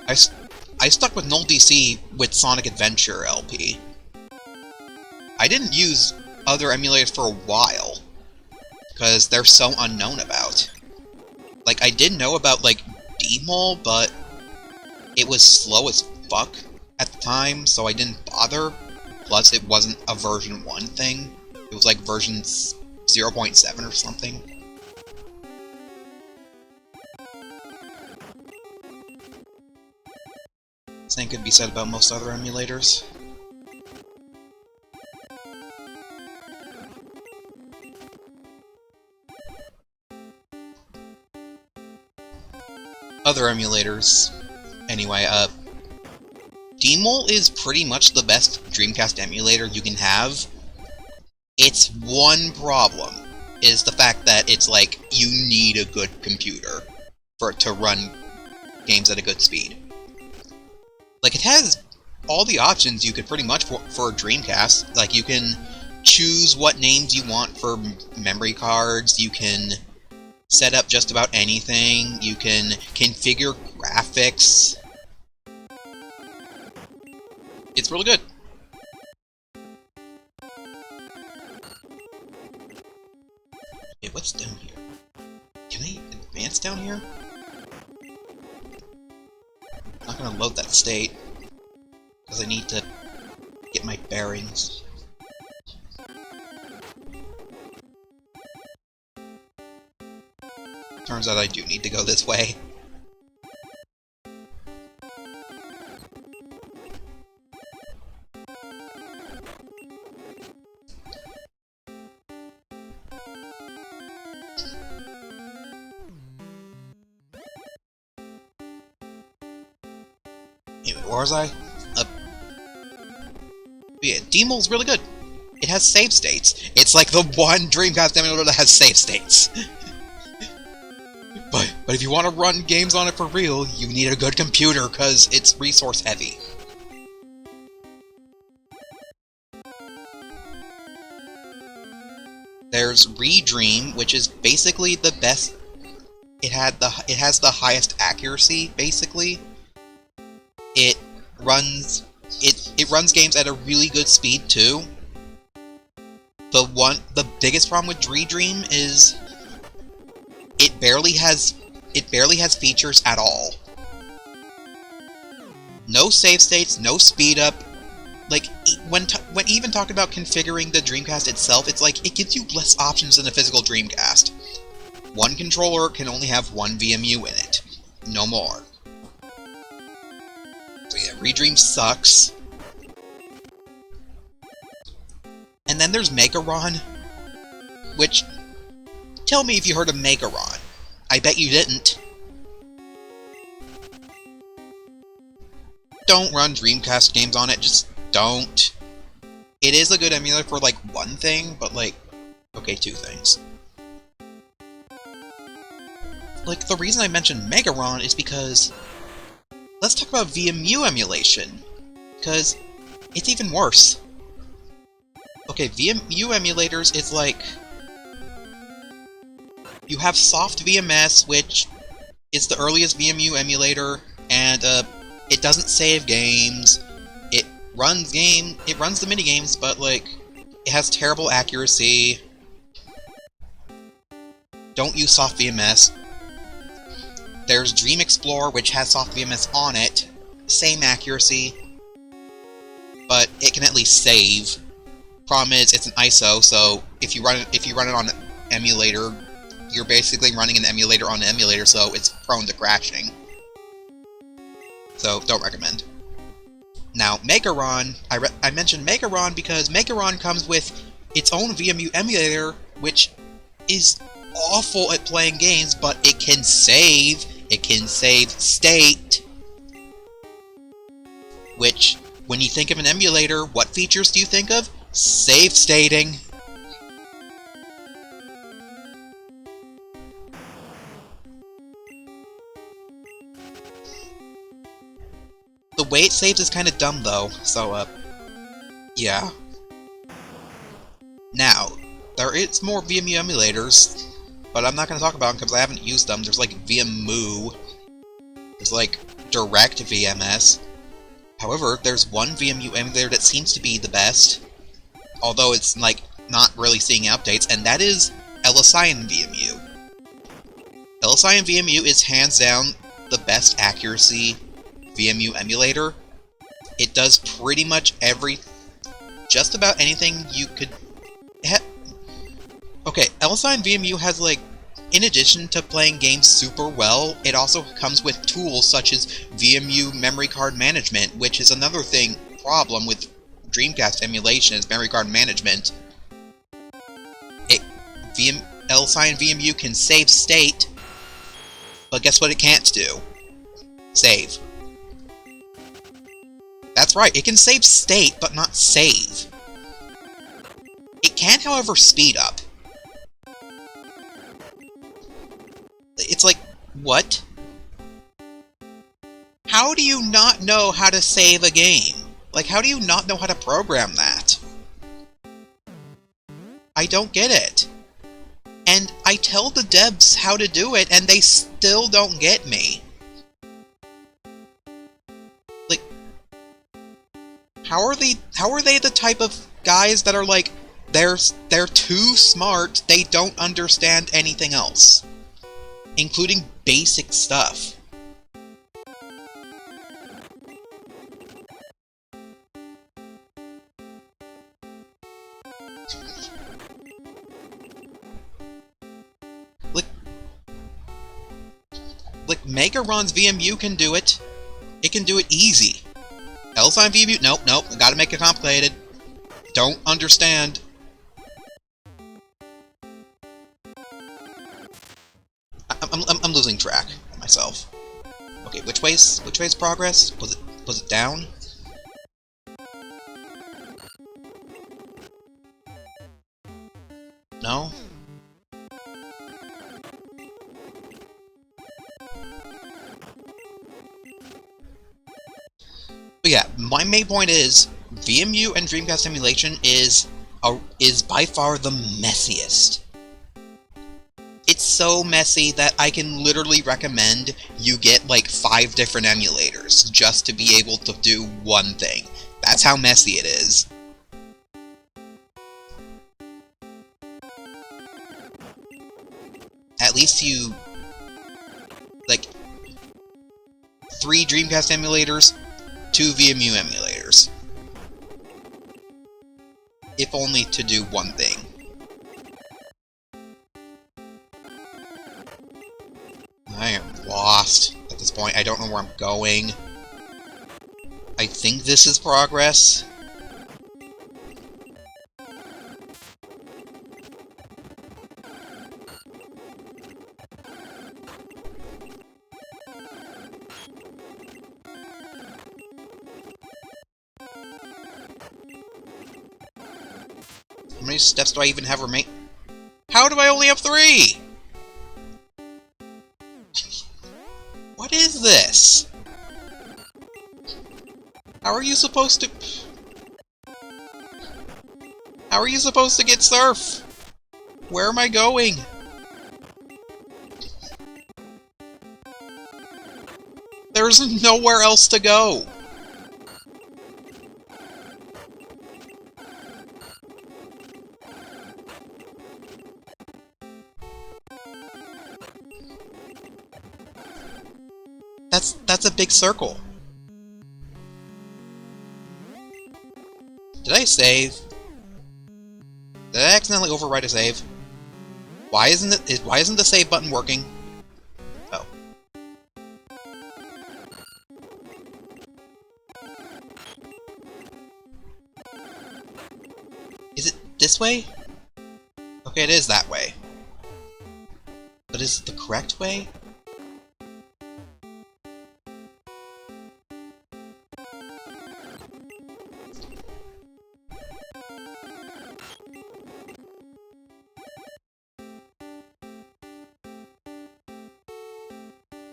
I stuck with Null DC with Sonic Adventure LP. I didn't use other emulators for a while, because they're so unknown about. Like, I did know about, like, Dmol, but it was slow as fuck at the time, so I didn't bother. Plus, it wasn't a version 1 thing. It was like version 0.7 or something. Same could be said about most other emulators. Other emulators. Anyway, Dmol is pretty much the best Dreamcast emulator you can have. Its one problem is the fact that it's like, you need a good computer for it to run games at a good speed. Like, it has all the options you could pretty much for a Dreamcast. Like, you can choose what names you want for memory cards, you can set up just about anything, you can configure graphics. It's really good. Hey, what's down here? Can I advance down here? I'm not gonna load that state, because I need to get my bearings. Turns out I do need to go this way. Anyway, where was I? Yeah, Dmol's really good. It has save states. It's like the one Dreamcast emulator that has save states. But if you want to run games on it for real, you need a good computer, because it's resource heavy. There's Redream, which is basically the best. It has the highest accuracy, basically. It runs games at a really good speed too. The biggest problem with Redream is it barely has features at all. No save states, no speed up, Like, when even talking about configuring the Dreamcast itself, it's like, it gives you less options than a physical Dreamcast. One controller can only have one VMU in it. No more. So yeah, Redream sucks. And then there's Megaron, which, tell me if you heard of Megaron. I bet you didn't. Don't run Dreamcast games on it, just don't. It is a good emulator for, like, one thing, but, like, okay, two things. Like, the reason I mentioned Megaron is because, let's talk about VMU emulation, because it's even worse. Okay, VMU emulators is like, you have Soft VMS, which is the earliest VMU emulator, and it doesn't save games. It runs the minigames, but like, it has terrible accuracy. Don't use Soft VMS. There's Dream Explorer, which has Soft VMS on it, same accuracy, but it can at least save. Problem is, it's an ISO, so if you run it on an emulator, you're basically running an emulator on an emulator, so it's prone to crashing. So, don't recommend. Now, Megaron, I mentioned Megaron because Megaron comes with its own VMU emulator, which is awful at playing games, but it can save. It can save state. Which, when you think of an emulator, what features do you think of? Save stating. The way it saves is kind of dumb, though, so, yeah. Now, there is more VMU emulators, but I'm not going to talk about them because I haven't used them. There's, like, VMU. There's, like, Direct VMS. However, there's one VMU emulator that seems to be the best, although it's, like, not really seeing updates, and that is LSIN VMU. LSIN VMU is hands down the best accuracy VMU emulator. It does pretty much just about anything you could okay, LSIN VMU has, like, in addition to playing games super well, it also comes with tools such as VMU memory card management, which is another problem with Dreamcast emulation is memory card management. LSIN VMU can save state, but guess what it can't do? Save. That's right, it can save state, but not save. It can, however, speed up. It's like, what? How do you not know how to save a game? Like, how do you not know how to program that? I don't get it. And I tell the devs how to do it, and they still don't get me. Like, how are they the type of guys that are like, they're too smart, they don't understand anything else, including basic stuff. Like Megaron's VMU can do it. It can do it easy. LSIN VMU, nope, gotta make it complicated. Don't understand. I'm losing track of myself. Okay, which way's progress? Was it down? No? But yeah, my main point is VMU and Dreamcast emulation is by far the messiest. It's so messy that I can literally recommend you get like 5 different emulators just to be able to do one thing. That's how messy it is. At least you like 3 Dreamcast emulators, 2 VMU emulators. if only to do one thing. I am lost at this point. I don't know where I'm going. I think this is progress. How many steps do I even have remain? How do I only have 3? What is this? How are you supposed to... How are you supposed to get surf? Where am I going? There's nowhere else to go. That's a big circle. Did I save? Did I accidentally overwrite a save? Why isn't the save button working? Oh. Is it this way? Okay, it is that way. But is it the correct way?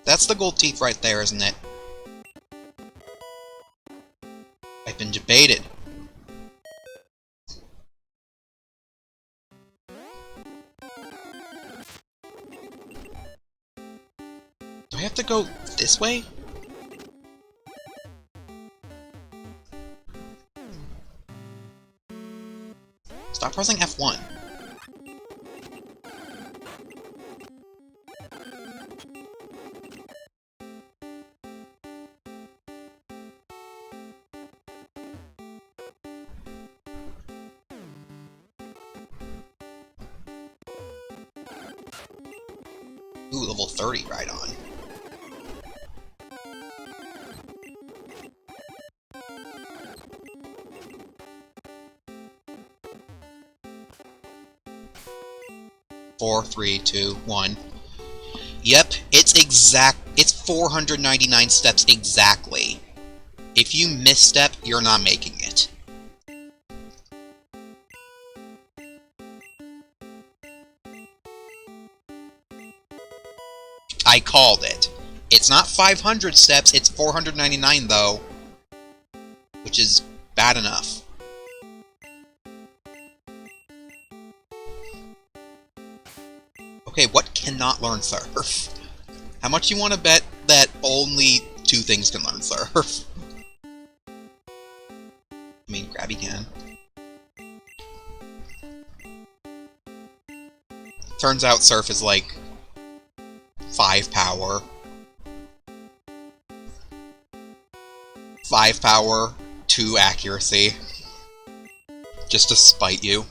That's the gold teeth right there, isn't it? I've been debated. Do I have to go this way? Stop pressing F1. Ooh, level 30 right on. Four, 3, 2, 1. Yep, it's 499 steps exactly. If you misstep, you're not making it. I called it. It's not 500 steps, it's 499 though. Which is bad enough. Okay, what cannot learn surf? How much you want to bet that only 2 things can learn surf? I mean, Grabby can. Turns out surf is like 5 power. 5 power, 2 accuracy. Just to spite you.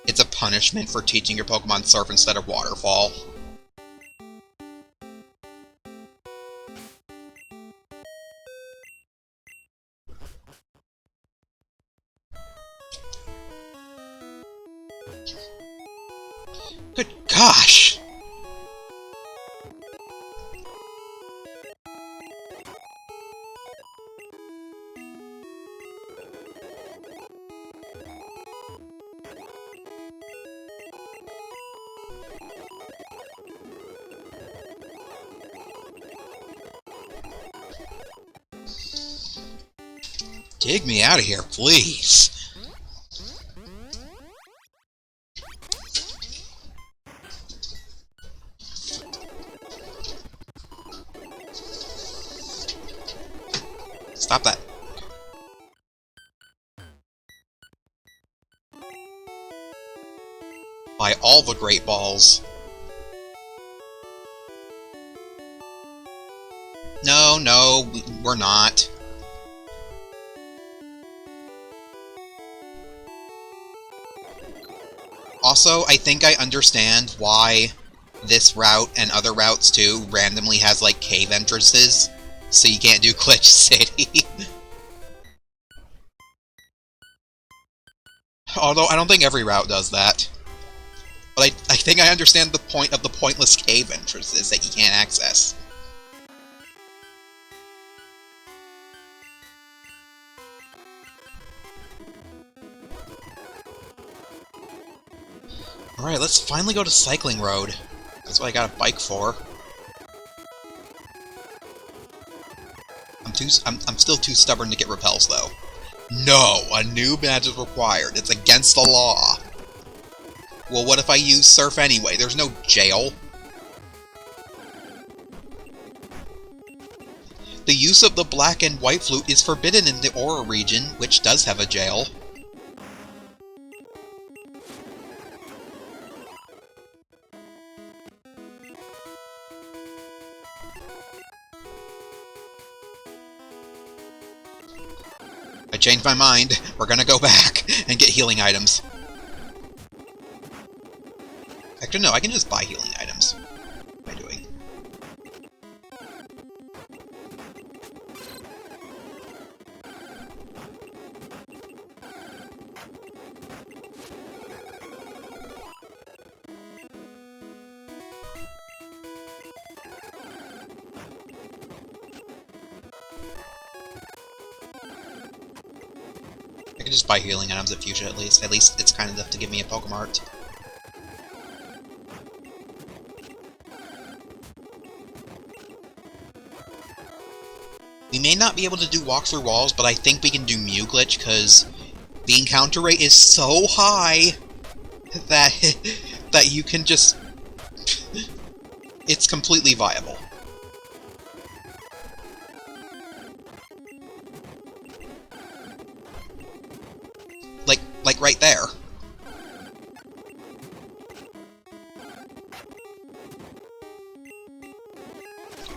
It's a punishment for teaching your Pokemon Surf instead of Waterfall. Good gosh! Dig me out of here, please. Stop that. By all the Great Balls. No, we're not. Also, I think I understand why this route and other routes too randomly has like cave entrances, so you can't do Glitch City. Although I don't think every route does that. But I think I understand the point of the pointless cave entrances that you can't access. Alright, let's finally go to Cycling Road. That's what I got a bike for. I'm still too stubborn to get repels, though. No! A new badge is required. It's against the law. Well, what if I use Surf anyway? There's no jail. The use of the black and white flute is forbidden in the Aura region, which does have a jail. I changed my mind. We're gonna go back and get healing items. Actually, no, I can just buy healing items. What am I doing? I can just buy healing items at Fuchsia, at least. At least it's kind enough to give me a Pokemart. We may not be able to do walk-through walls, but I think we can do Mew Glitch, because the encounter rate is so high that, that you can just... it's completely viable. Like right there.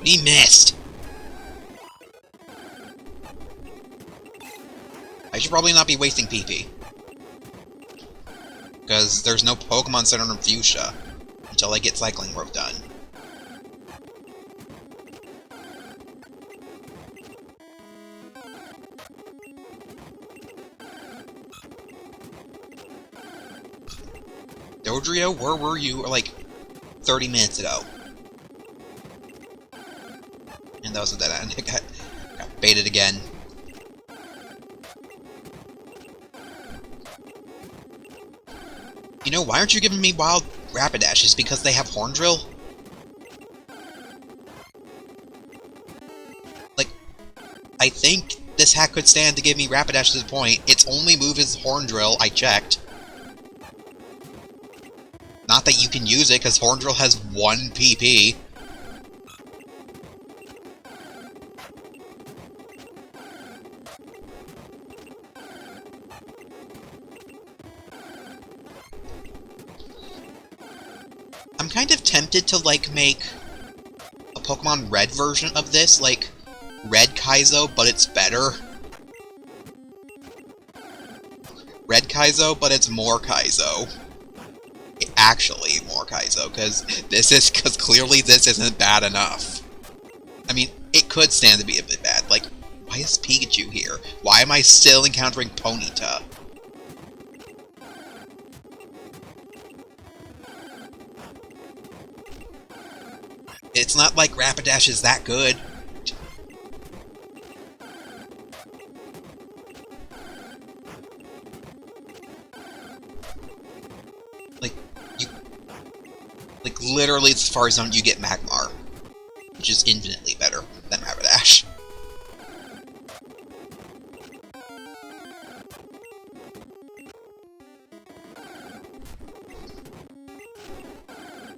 He missed! I should probably not be wasting PP. Because there's no Pokemon Center in Fuchsia until I get Cycling Road done. Dodrio, where were you, like, 30 minutes ago? And that was a dead end. I got baited again. You know, why aren't you giving me wild Rapidashes? Because they have Horn Drill? Like, I think this hack could stand to give me Rapidash at this point. Its only move is Horn Drill, I checked. Not that you can use it, because Horn Drill has 1 PP. I'm kind of tempted to, like, make a Pokemon Red version of this, like, Red Kaizo, but it's better. Red Kaizo, but it's more Kaizo. Actually more Kaizo, because clearly this isn't bad enough. I mean, it could stand to be a bit bad. Like, why is Pikachu here? Why am I still encountering Ponyta? It's not like Rapidash is that good. Like, literally, as far as you get Magmar, which is infinitely better than Rapidash.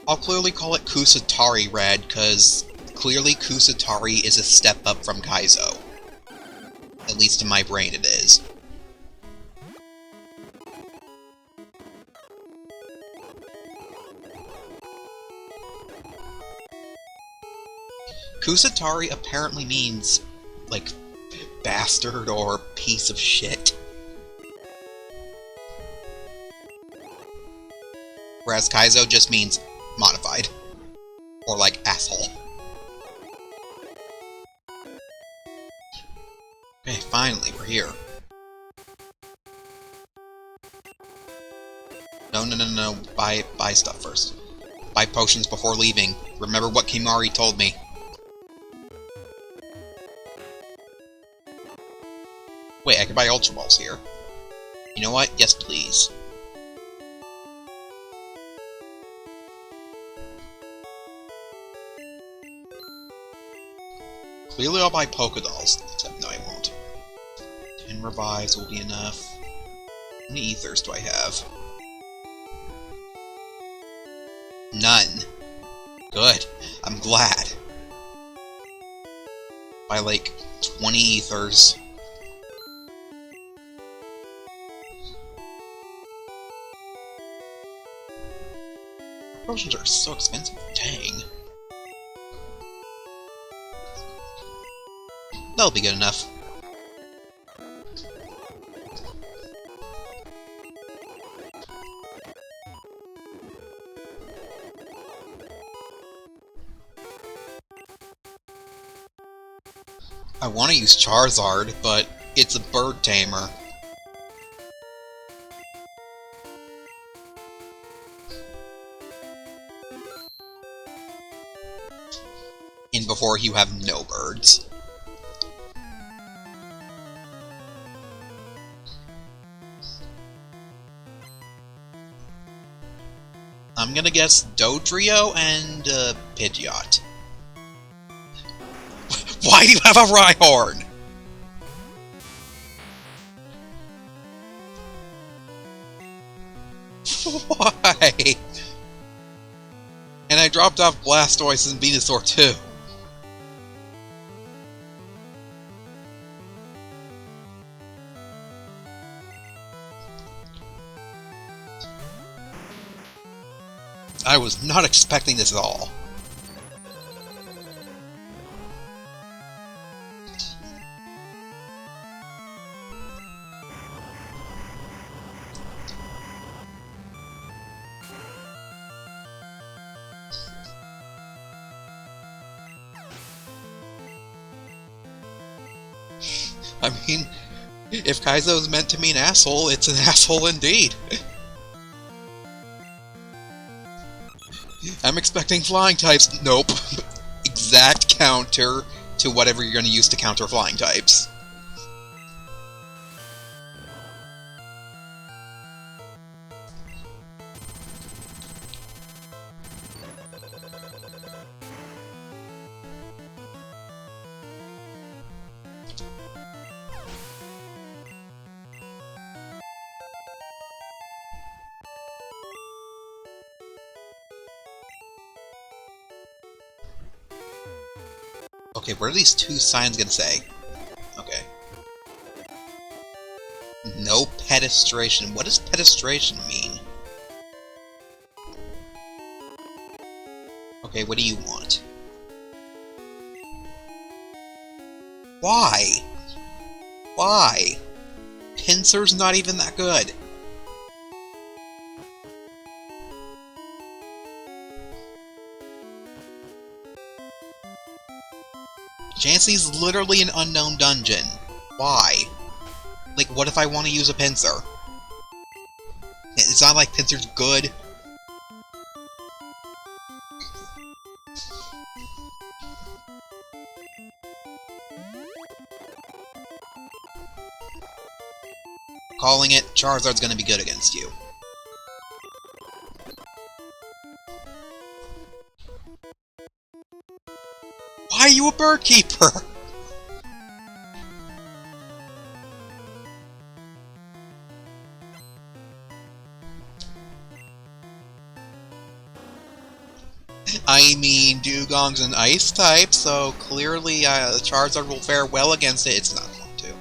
I'll clearly call it Kusatari Red, because clearly Kusatari is a step up from Kaizo. At least in my brain it is. Kusatari apparently means, like, bastard or piece of shit. Whereas Kaizo just means modified. Or like asshole. Okay, finally, we're here. No. Buy stuff first. Buy potions before leaving. Remember what Kimari told me. Wait, I can buy Ultra Balls here. You know what? Yes, please. Clearly I'll buy Pokedolls. Except, no, I won't. 10 revives will be enough. How many ethers do I have? None. Good. I'm glad. By like 20 ethers. Potions are so expensive. Dang. That'll be good enough. I want to use Charizard, but it's a bird tamer. And before you have no birds. I'm gonna guess Dodrio and Pidgeot. Why do you have a Rhyhorn? Why? And I dropped off Blastoise and Venusaur too. I was not expecting this at all. I mean, if Kaizo is meant to mean asshole, it's an asshole indeed. I'm expecting flying types. Nope. Exact counter to whatever you're going to use to counter flying types. Okay, what are these two signs gonna say? Okay. No pedestration. What does pedestration mean? Okay, what do you want? Why? Why? Pinsir's not even that good. Chansey's literally an unknown dungeon. Why? Like, what if I want to use a Pinsir? It's not like Pinsir's good. Calling it, Charizard's gonna be good against you. Why are you a bird keeper? I mean, Dugong's an ice type, so clearly Charizard will fare well against it. It's not going to.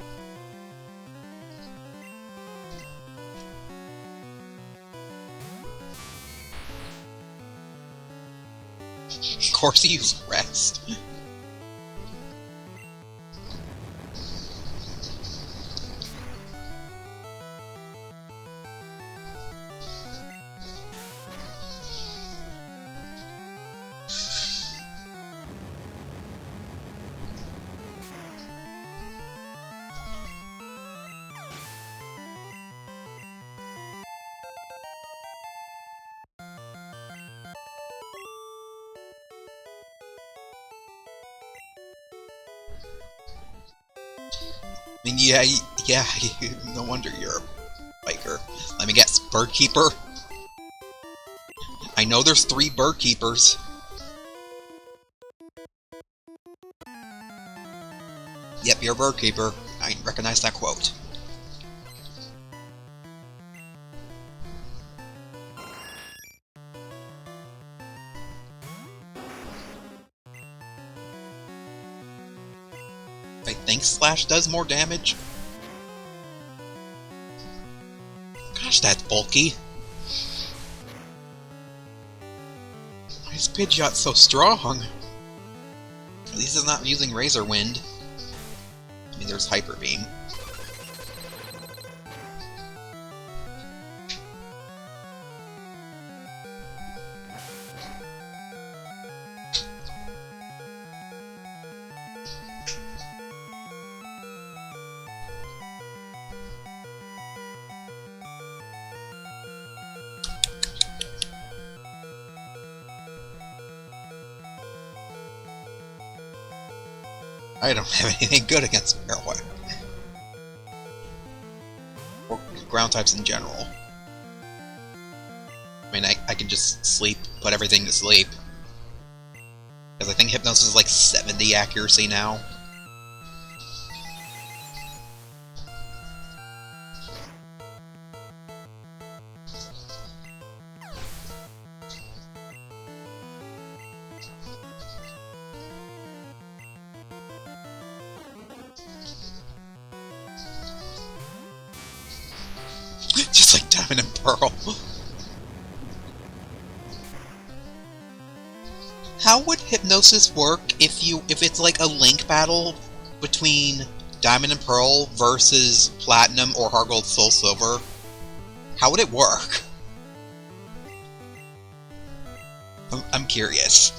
Of course he used Rest. I mean, yeah, no wonder you're a biker. Let me guess, bird keeper? I know there's 3 bird keepers. Yep, you're a bird keeper. I recognize that quote. I think Slash does more damage. Gosh, that's bulky. Why is Pidgeot so strong? At least it's not using Razor Wind. I mean, there's Hyper Beam. I don't have anything good against Marowak. Or ground types in general. I mean, I can just sleep, put everything to sleep. Because I think Hypnosis is like 70 accuracy now. Just like Diamond and Pearl. How would Hypnosis work if it's like a link battle between Diamond and Pearl versus Platinum or Heart Gold Soul Silver? How would it work? I'm curious.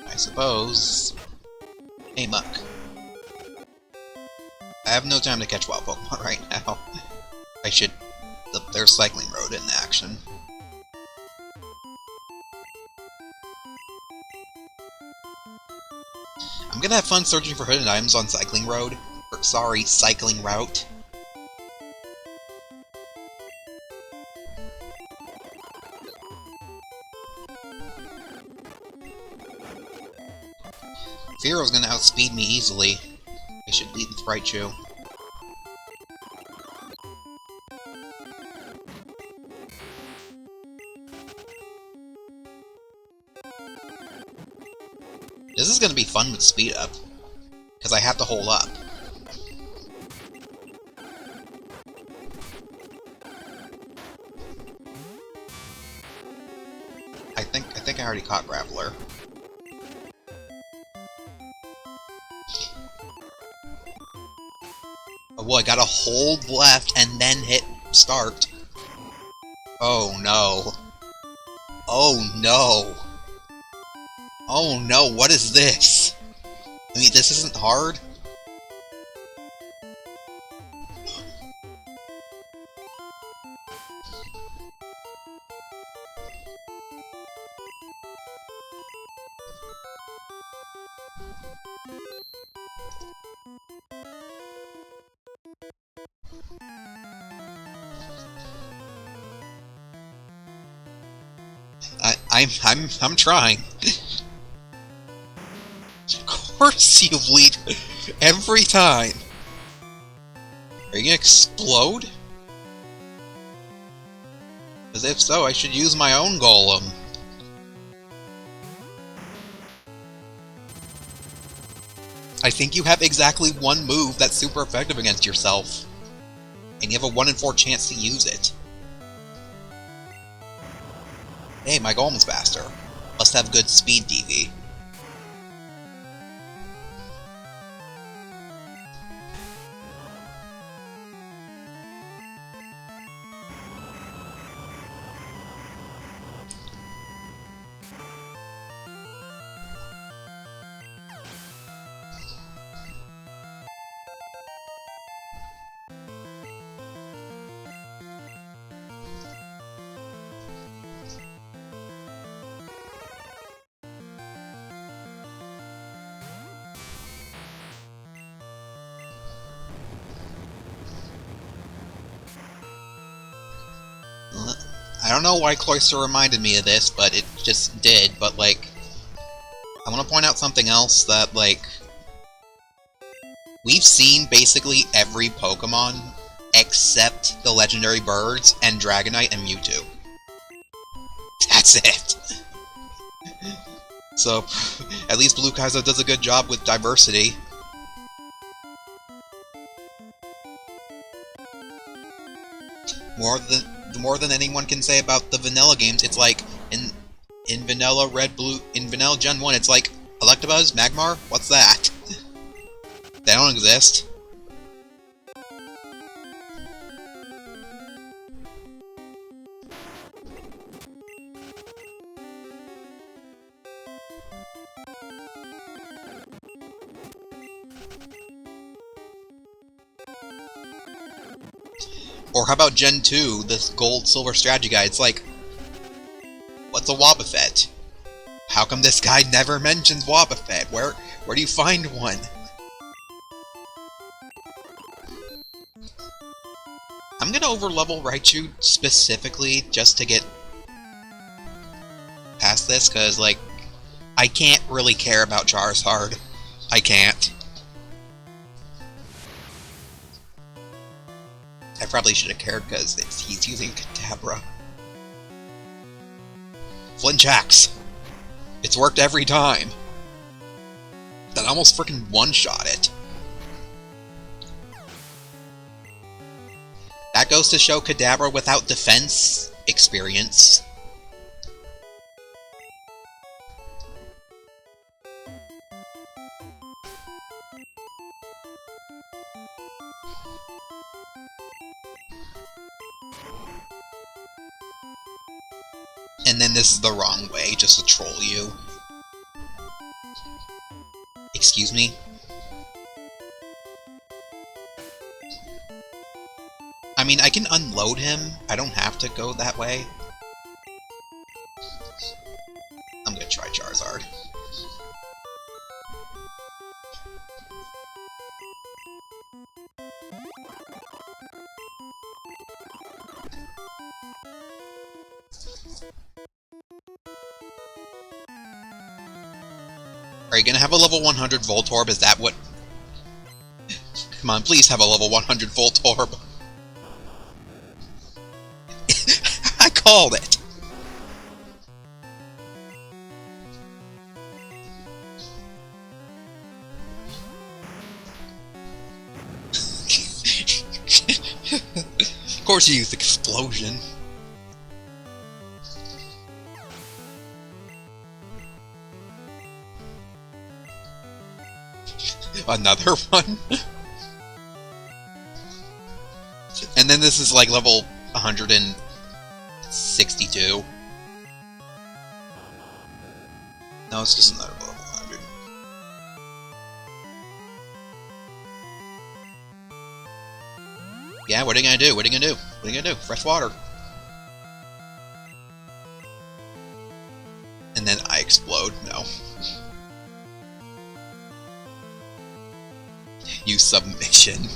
I suppose... Hey, Muck. I have no time to catch wild Pokemon right now. I should... There's Cycling Road in action. I'm gonna have fun searching for hidden items on Cycling Road. Or, sorry, Cycling Route. Fearo's gonna outspeed me easily. I should lead with Raichu. This is gonna be fun with speed up, because I have to hold up. I think I already caught Graveler. Oh, well, I gotta hold left and then hit start. Oh no. Oh no. Oh no, what is this? I mean, this isn't hard? I'm trying. Of course you bleed every time. Are you gonna explode? Because if so, I should use my own golem. I think you have exactly one move that's super effective against yourself. And you have a 1 in 4 chance to use it. Hey, my golem's faster. Must have good speed DV. I don't know why Cloyster reminded me of this, but it just did, but, like, I want to point out something else that, like, we've seen basically every Pokemon except the legendary birds and Dragonite and Mewtwo. That's it! So, at least Blue Kaizo does a good job with diversity. More than anyone can say about the vanilla games, it's like, in vanilla in vanilla Gen 1, it's like, Electabuzz, Magmar, what's that? They don't exist. Or how about Gen 2, this Gold Silver Strategy Guide? It's like, what's a Wobbuffet? How come this guy never mentions Wobbuffet? Where do you find one? I'm gonna overlevel Raichu specifically just to get past this, because, like, I can't really care about Charizard. I can't. I probably should have cared because he's using Kadabra. Flinchax! It's worked every time! That almost freaking one-shot it. That goes to show Kadabra without defense experience. And then this is the wrong way, just to troll you. Excuse me? I mean, I can unload him. I don't have to go that way. I'm gonna try Charizard. Are you gonna have a level 100 Voltorb? Is that what... Come on, please have a level 100 Voltorb. I called it! Of course you used Explosion. Another one? And then this is like level 162. No, it's just another level 100. Yeah, what are you gonna do? What are you gonna do? What are you gonna do? Fresh water. And then I explode. No. You submission.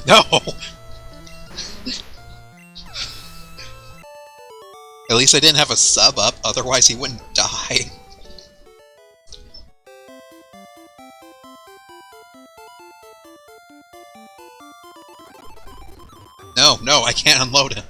No! At least I didn't have a sub up, otherwise he wouldn't die. No, I can't unload him.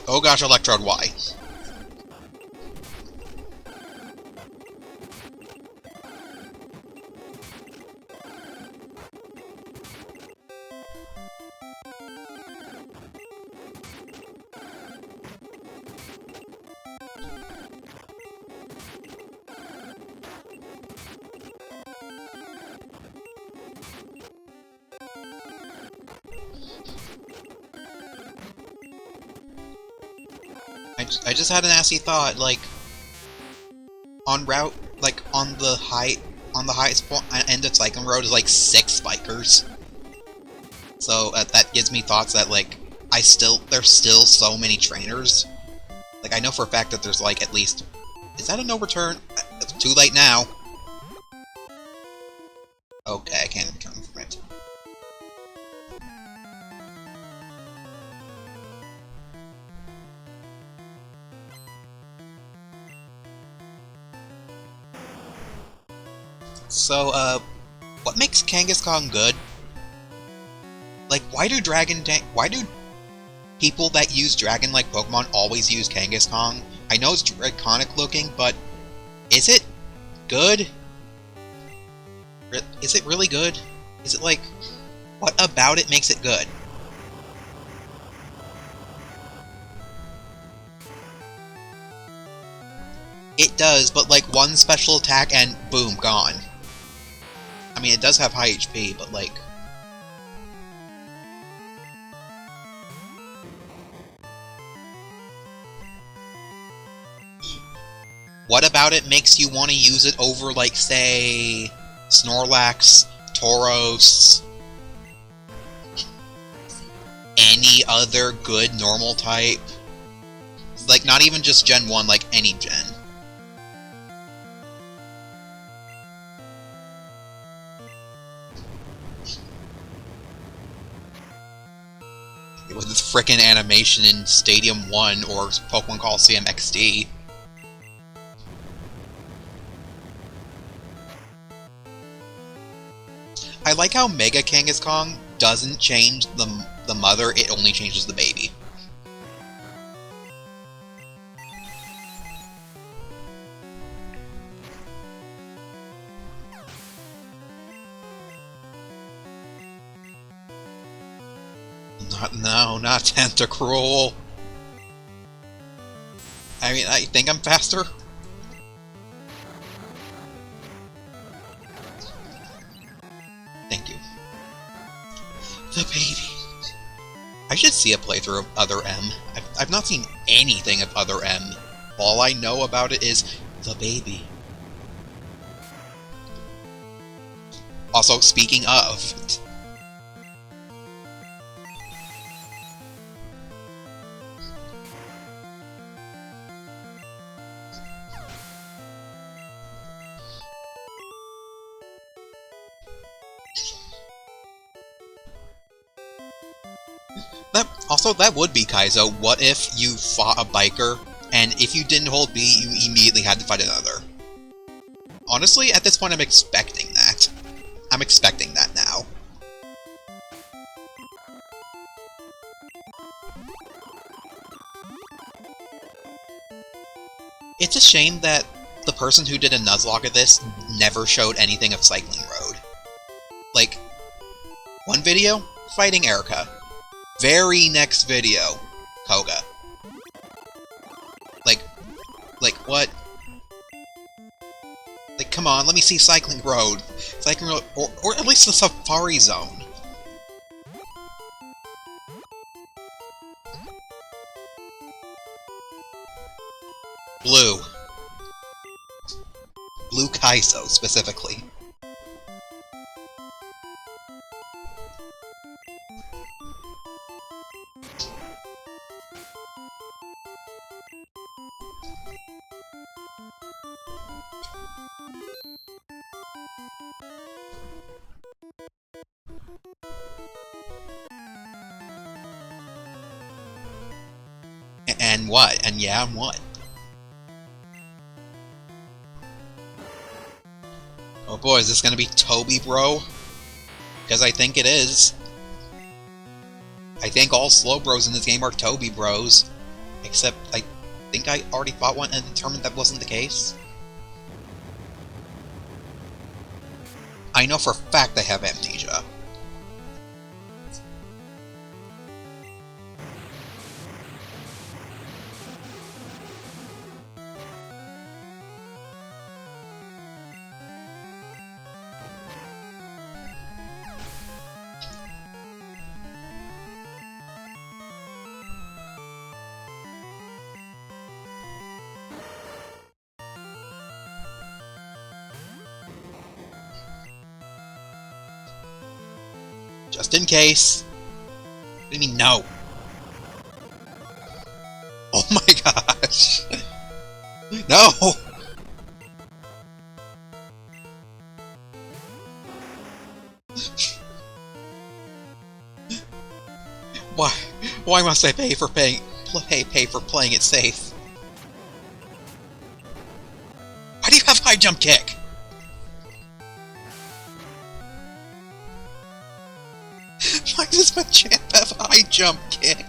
Oh gosh, Electrode, why? I just had a nasty thought, like, on the on the highest point end of Cycling Road is like 6 bikers. So that gives me thoughts that like there's still so many trainers. Like I know for a fact that there's like at least, is that a no return? It's too late now. Okay, I can't return from it. So, what makes Kangaskhan good? Like, why do people that use dragon-like Pokemon always use Kangaskhan? I know it's iconic looking, but is it good? Is it really good? Is it like, what about it makes it good? It does, but like one special attack and boom, gone. I mean, it does have high HP, but like... What about it makes you want to use it over, like, say, Snorlax, Tauros, any other good normal type? Like, not even just Gen 1, like, any gen. With this frickin' animation in Stadium 1 or Pokemon Coliseum XD. I like how Mega Kangaskhan doesn't change the mother, it only changes the baby. Not Tentacruel. I mean, I think I'm faster. Thank you. The baby. I should see a playthrough of Other M. I've not seen anything of Other M. All I know about it is the baby. Also, speaking of... That would be Kaizo. What if you fought a biker, and if you didn't hold B, you immediately had to fight another? Honestly, at this point, I'm expecting that. I'm expecting that now. It's a shame that the person who did a Nuzlocke of this never showed anything of Cycling Road. Like, one video, fighting Erica. Very next video, Koga. Like what? Like, come on, let me see Cycling Road. Cycling Road, or at least the Safari Zone. Blue. Blue Kaizo, specifically. And what? And yeah, and what? Oh boy, is this gonna be Toby Bro? Because I think it is. I think all slow bros in this game are Toby Bros. Except, I think I already fought one and determined that wasn't the case. I know for a fact I have amnesia. Just in case. What do you mean, no? Oh my gosh! No! Why must I pay for pay for playing it safe? Why do you have high jump kick? Why does my champ have high jump kick?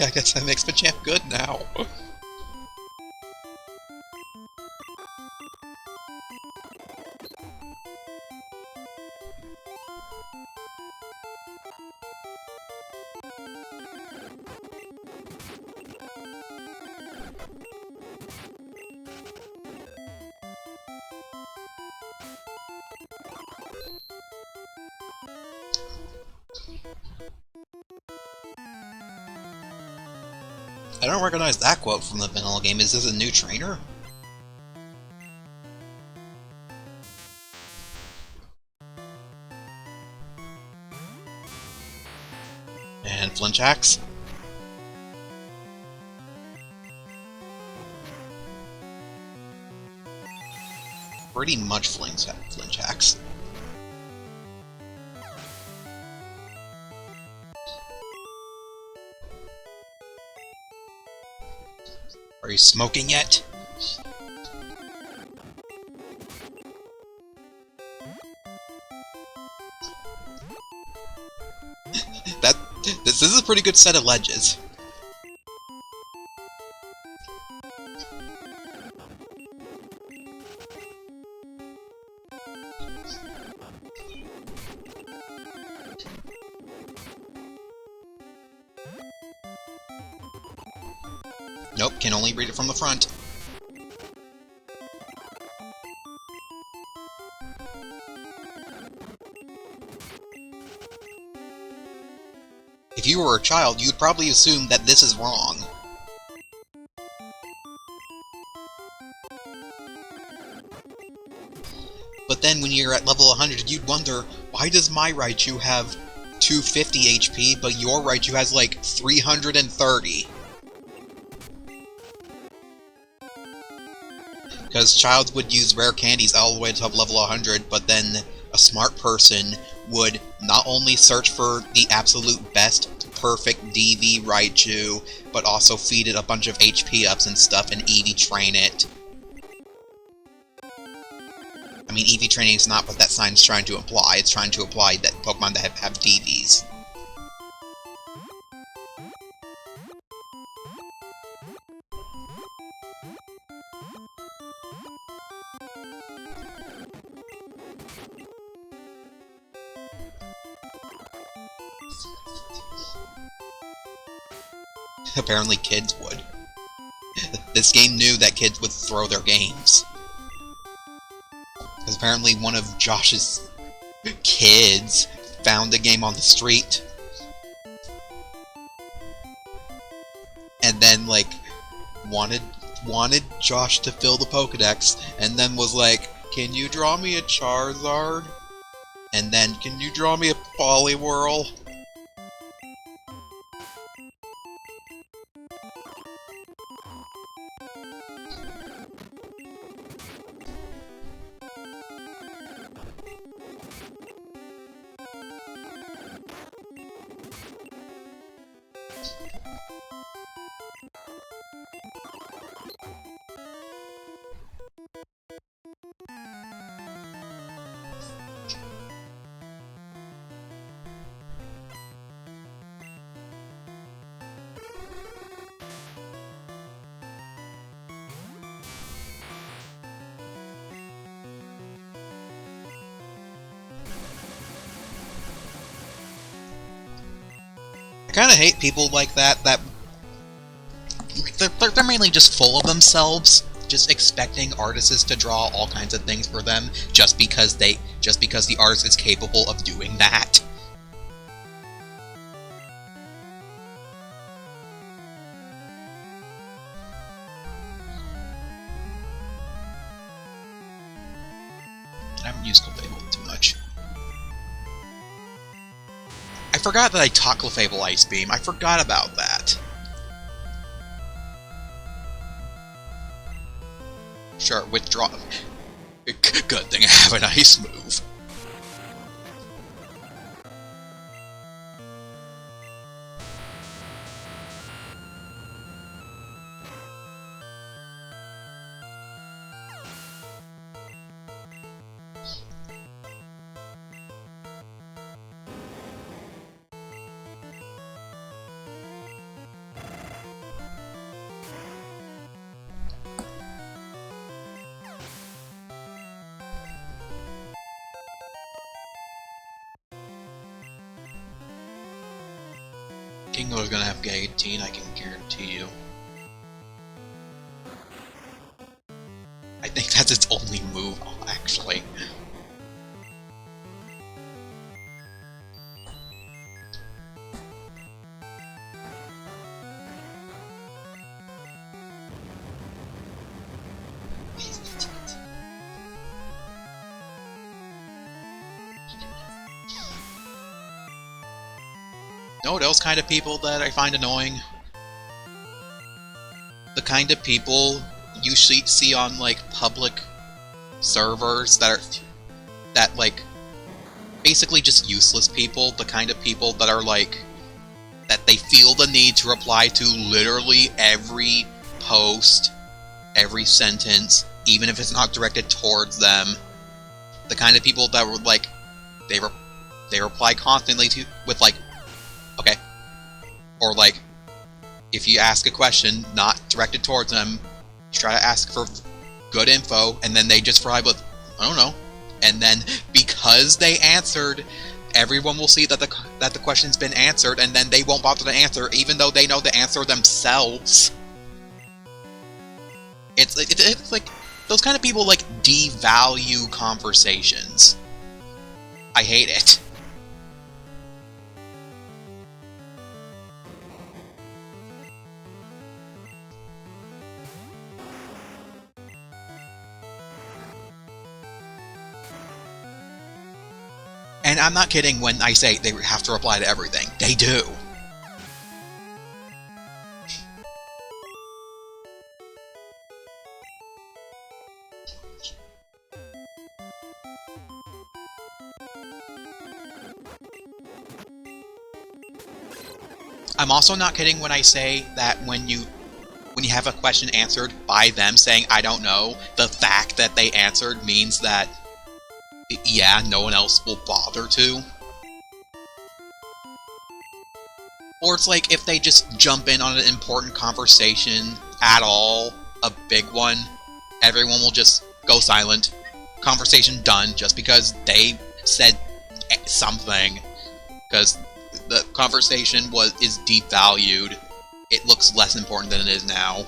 I guess that makes my champ good now. I don't recognize that quote from the vanilla game. Is this a new trainer? And flinch axe? Pretty much flinch axe. Are you smoking yet? This is a pretty good set of ledges. Nope, can only read it from the front. If you were a child, you'd probably assume that this is wrong. But then when you're at level 100, you'd wonder, why does my Raichu have 250 HP, but your Raichu has like 330? Because childs would use rare candies all the way to level 100, but then a smart person would not only search for the absolute best perfect DV Raichu, but also feed it a bunch of HP ups and stuff and EV train it. I mean, EV training is not what that sign's trying to imply. It's trying to imply that Pokemon that have DVs. Apparently kids would. This game knew that kids would throw their games. Because apparently one of Josh's kids found the game on the street. And then, like, wanted Josh to fill the Pokedex, and then was like, can you draw me a Charizard? And then, can you draw me a Poliwhirl? I kinda hate people like that they're mainly just full of themselves, just expecting artists to draw all kinds of things for them just because the artist is capable of doing that. use Clefable too much. I forgot that I taught Clefable Ice Beam. I forgot about that. Sure, withdraw. Good thing I have an ice move. Kingo is gonna have Guillotine, I can guarantee you. I think that's its only move, actually. No, those kind of people that I find annoying. The kind of people you see on, like, public servers that like, basically just useless people. The kind of people that are, like, that they feel the need to reply to literally every post, every sentence, even if it's not directed towards them. The kind of people that were, like, they reply constantly to, with, like, okay. Or, like, if you ask a question not directed towards them, you try to ask for good info, and then they just reply with, I don't know. And then, because they answered, everyone will see that the question's been answered, and then they won't bother to answer, even though they know the answer themselves. It's like, those kind of people, like, devalue conversations. I hate it. And I'm not kidding when I say they have to reply to everything. They do. I'm also not kidding when I say that when you have a question answered by them saying, I don't know, the fact that they answered means that, yeah, no one else will bother to. Or it's like if they just jump in on an important conversation at all, a big one, everyone will just go silent. Conversation done just because they said something. Because the conversation is devalued. It looks less important than it is now.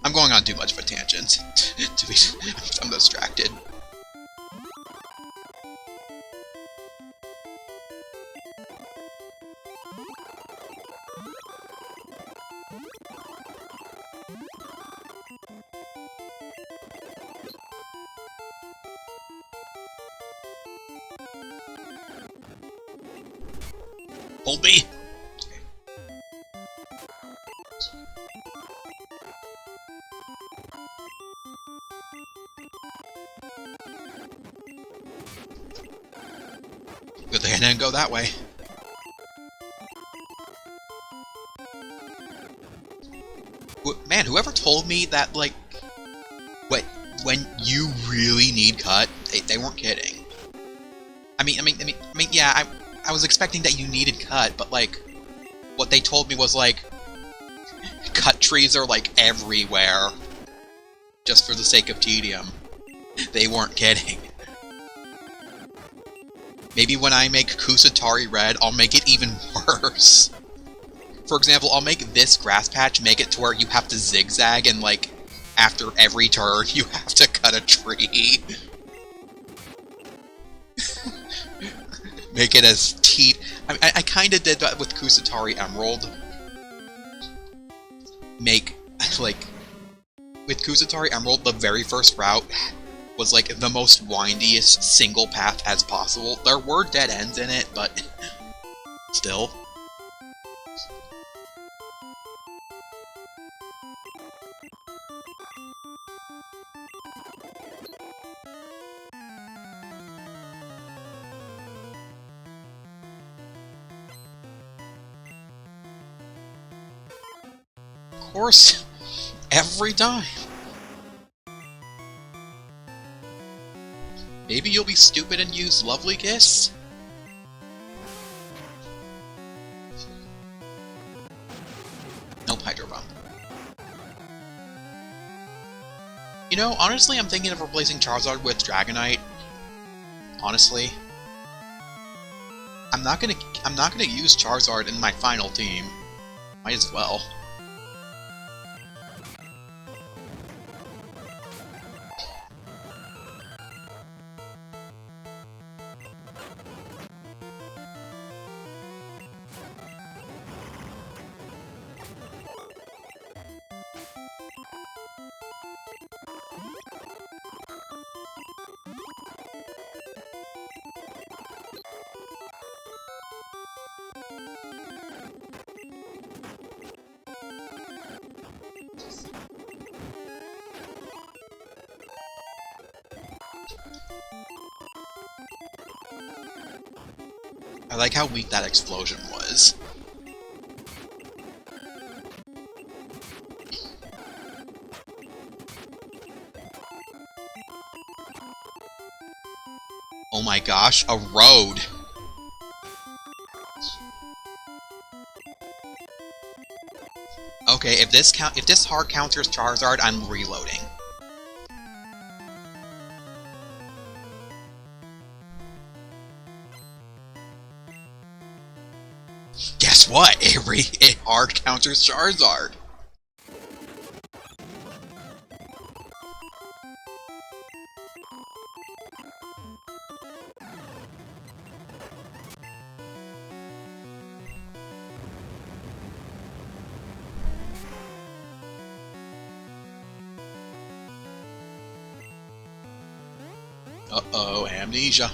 I'm going on too much of a tangent. I'm distracted. Hold B! Good thing I didn't go that way. Man, whoever told me that, like, when you really need cut, they weren't kidding. I mean, yeah, I was expecting that you needed cut, but, like, what they told me was, like, cut trees are, like, everywhere. Just for the sake of tedium. They weren't kidding. Maybe when I make Kusatari red, I'll make it even worse. For example, I'll make this grass patch, make it to where you have to zigzag, and, like, after every turn, you have to cut a tree. Make it as I kinda did that with Kusatari Emerald. Make, like, with Kusatari Emerald, the very first route was like the most windiest single path as possible. There were dead ends in it, but still. Of course, every time. Maybe you'll be stupid and use Lovely Kiss? Nope, Hydro Bomb. You know, honestly, I'm thinking of replacing Charizard with Dragonite. Honestly. I'm not gonna use Charizard in my final team. Might as well. I like how weak that explosion was. Oh my gosh, a road! Okay, if this hard counters Charizard, I'm reloading. Guess what? It hard counters Charizard. Uh-oh, amnesia.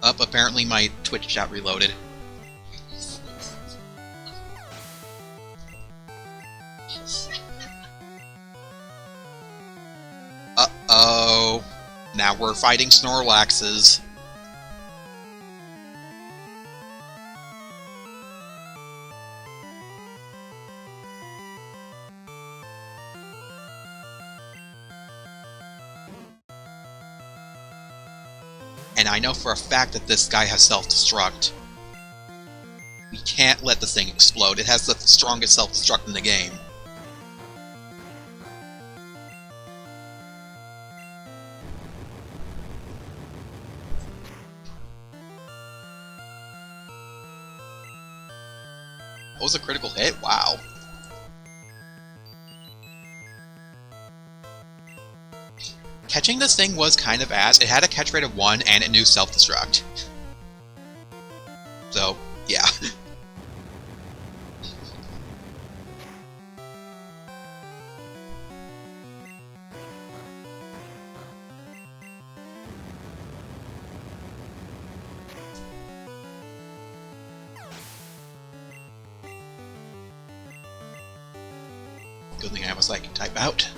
Apparently my Twitch chat reloaded. Uh-oh. Now we're fighting Snorlaxes. And I know for a fact that this guy has self-destruct. We can't let this thing explode. It has the strongest self-destruct in the game. That was a critical hit? Wow. Catching this thing was kind of ass. It had a catch rate of 1 and it knew self-destruct. So, yeah. Good thing I have a psychic type out.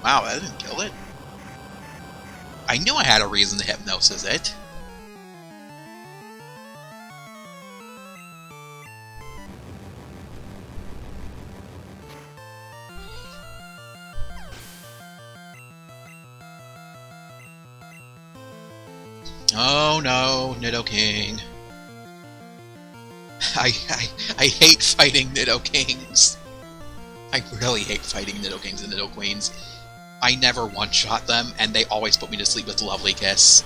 Wow, that didn't kill it. I knew I had a reason to hypnosis it. Oh no, Nidoking. I hate fighting Nidokings. I really hate fighting Nidokings and Nidoqueens. I never one-shot them, and they always put me to sleep with Lovely Kiss.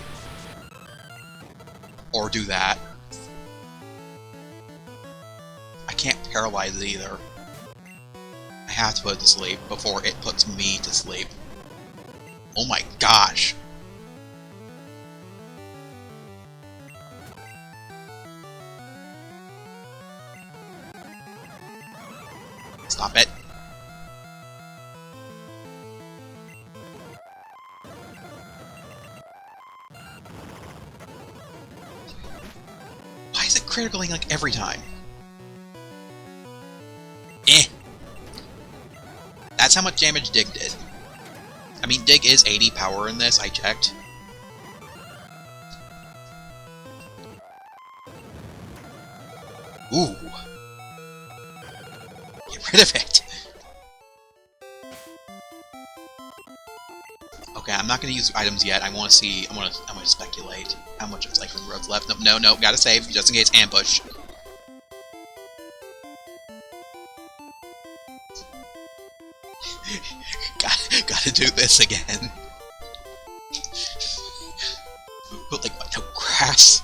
Or do that. I can't paralyze it either. I have to put it to sleep before it puts me to sleep. Oh my gosh! Stop it. Why is it critically like every time? Eh. That's how much damage Dig did. I mean, Dig is 80 power in this, I checked. Ooh. Get rid of it. Okay, I'm not gonna use items yet. I want to see. I want to speculate how much of Cycling Road's left. No, gotta save just in case ambush. Gotta do this again. But like, what? No grass.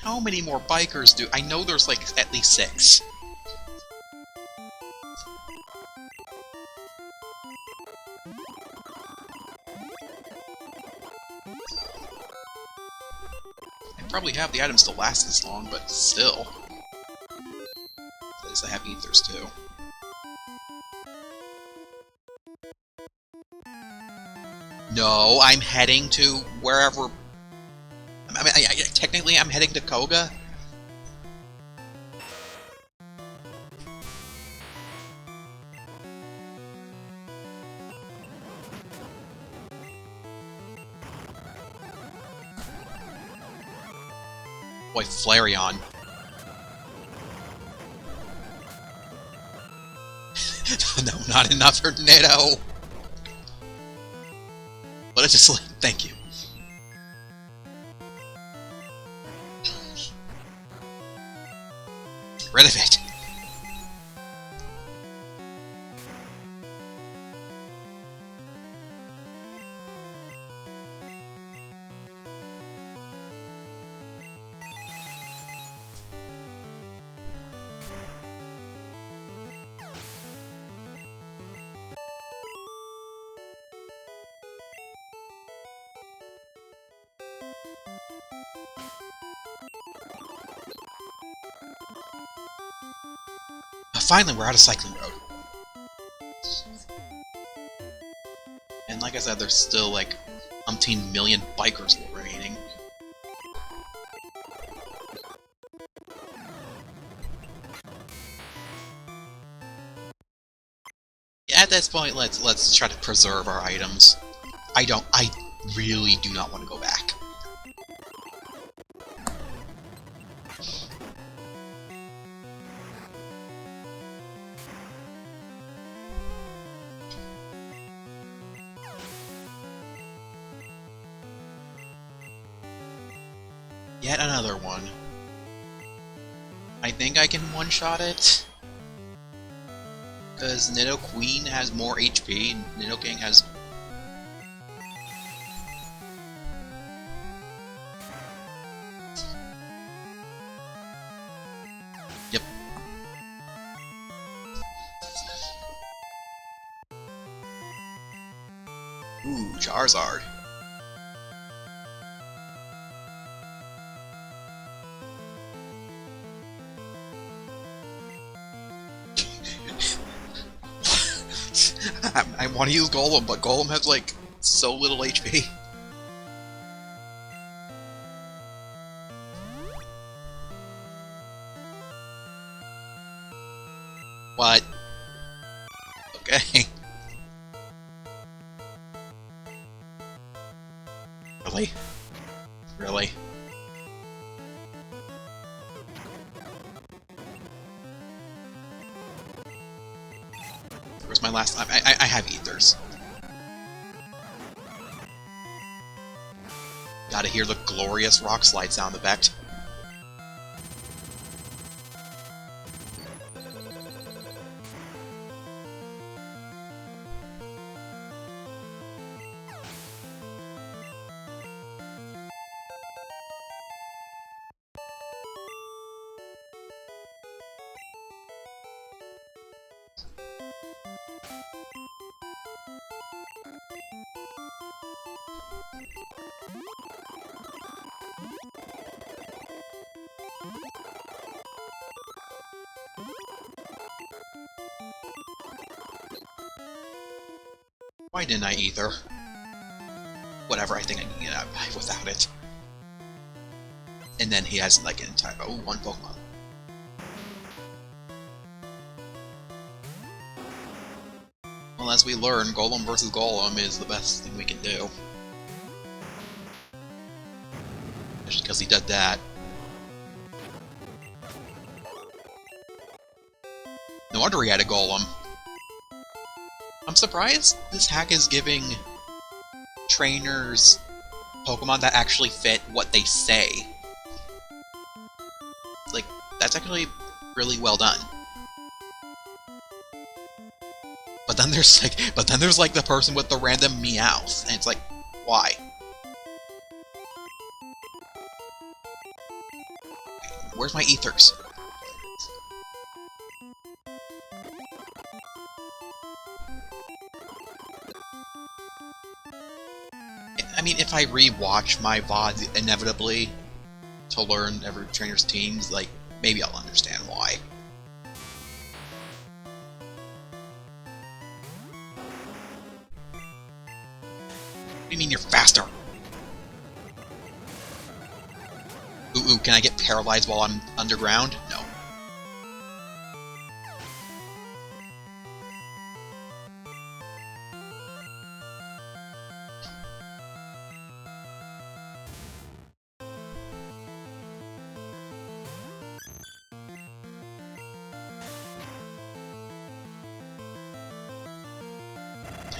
How many more bikers do? I know there's like at least 6. I probably have the items to last this long, but still. At least I have ethers too. No, I'm heading to wherever. I mean, technically, I'm heading to Koga. Boy, Flareon. No, not another Nitto. But it's just like, thank you. Get rid of it. Finally, we're out of Cycling Road. And like I said, there's still like umpteen million bikers remaining. At this point, let's try to preserve our items. I really do not want to go back. Yet another one. I think I can one-shot it. Because Nitto Queen has more HP, and Nitto King has... Yep. Ooh, Charizard. I want to use Golem, but Golem has, like, so little HP. What? Okay. Really? Really? Where's my last... I have ethers. Gotta hear the glorious rock slide sound effect. Why didn't I ether? Whatever, I think I can get out without it. And then he has like an entire one Pokemon. Well, as we learn, Golem versus Golem is the best thing we can do. Just because he did that. No wonder he had a Golem. I'm surprised this hack is giving trainers Pokemon that actually fit what they say. Like, that's actually really well done. But then there's like the person with the random meows, and it's like, why? Where's my ethers? I mean, if I re-watch my VODs inevitably to learn every trainer's teams, like, maybe I'll understand why. What do you mean you're faster? Ooh, can I get paralyzed while I'm underground? No.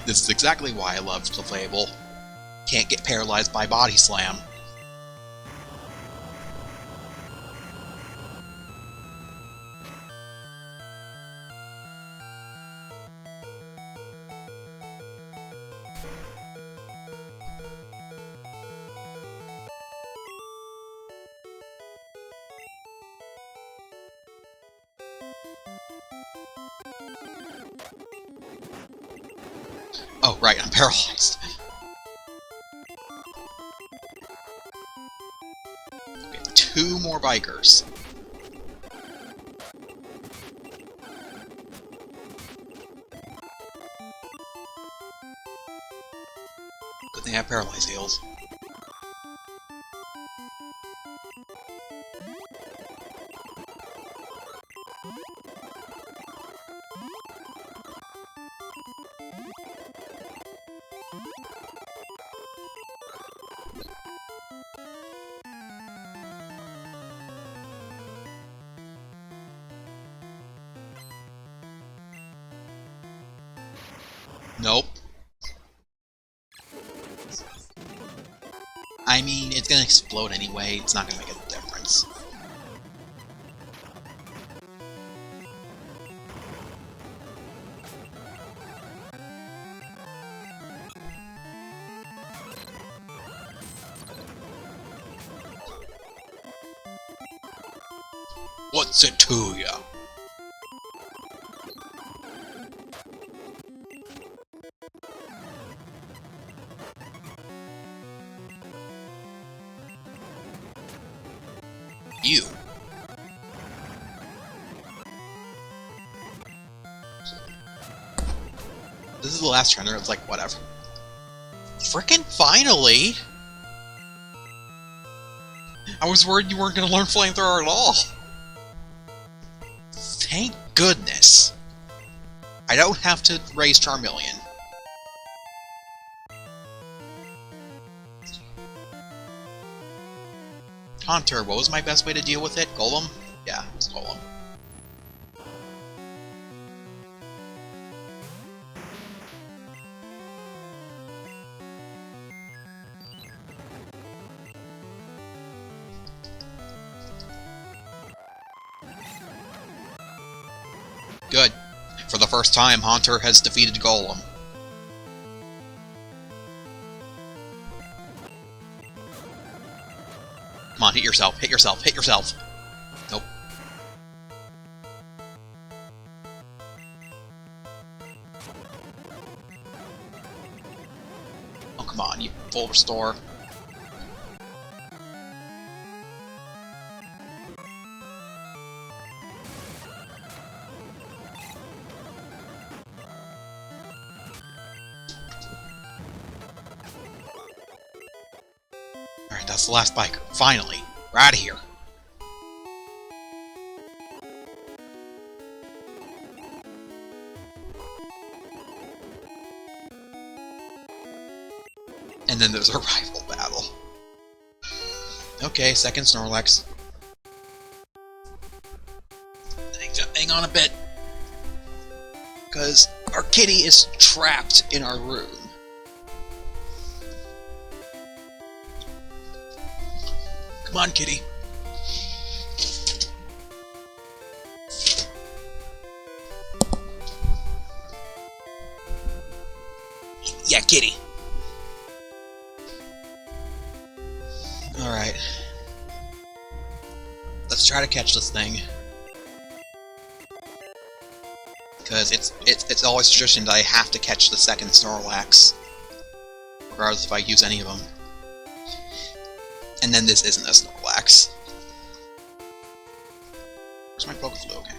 This is exactly why I love Clefable. Can't get paralyzed by Body Slam. Oh, right, I'm paralyzed. Okay, 2 more bikers. Good thing I have paralyzed heals. Nope. I mean, it's gonna explode anyway, it's not gonna make a difference. What's it to ya? You. This is the last trainer, it's like, whatever. Frickin' finally! I was worried you weren't gonna learn Flamethrower at all. Thank goodness. I don't have to raise Charmeleon. Haunter, what was my best way to deal with it? Golem? Yeah, it's Golem. Good. For the first time, Haunter has defeated Golem. Come on, hit yourself, hit yourself, hit yourself! Nope. Oh, come on, you full restore. that's the last biker. Finally. We're out of here. And then there's a rival battle. Okay, second Snorlax. Hang on a bit. Because our kitty is trapped in our room. Come on, kitty. Yeah, kitty. Alright. Let's try to catch this thing. Because it's always tradition that I have to catch the second Snorlax. Regardless if I use any of them. And then this isn't a Snorlax. Where's my Pokeflu? Okay.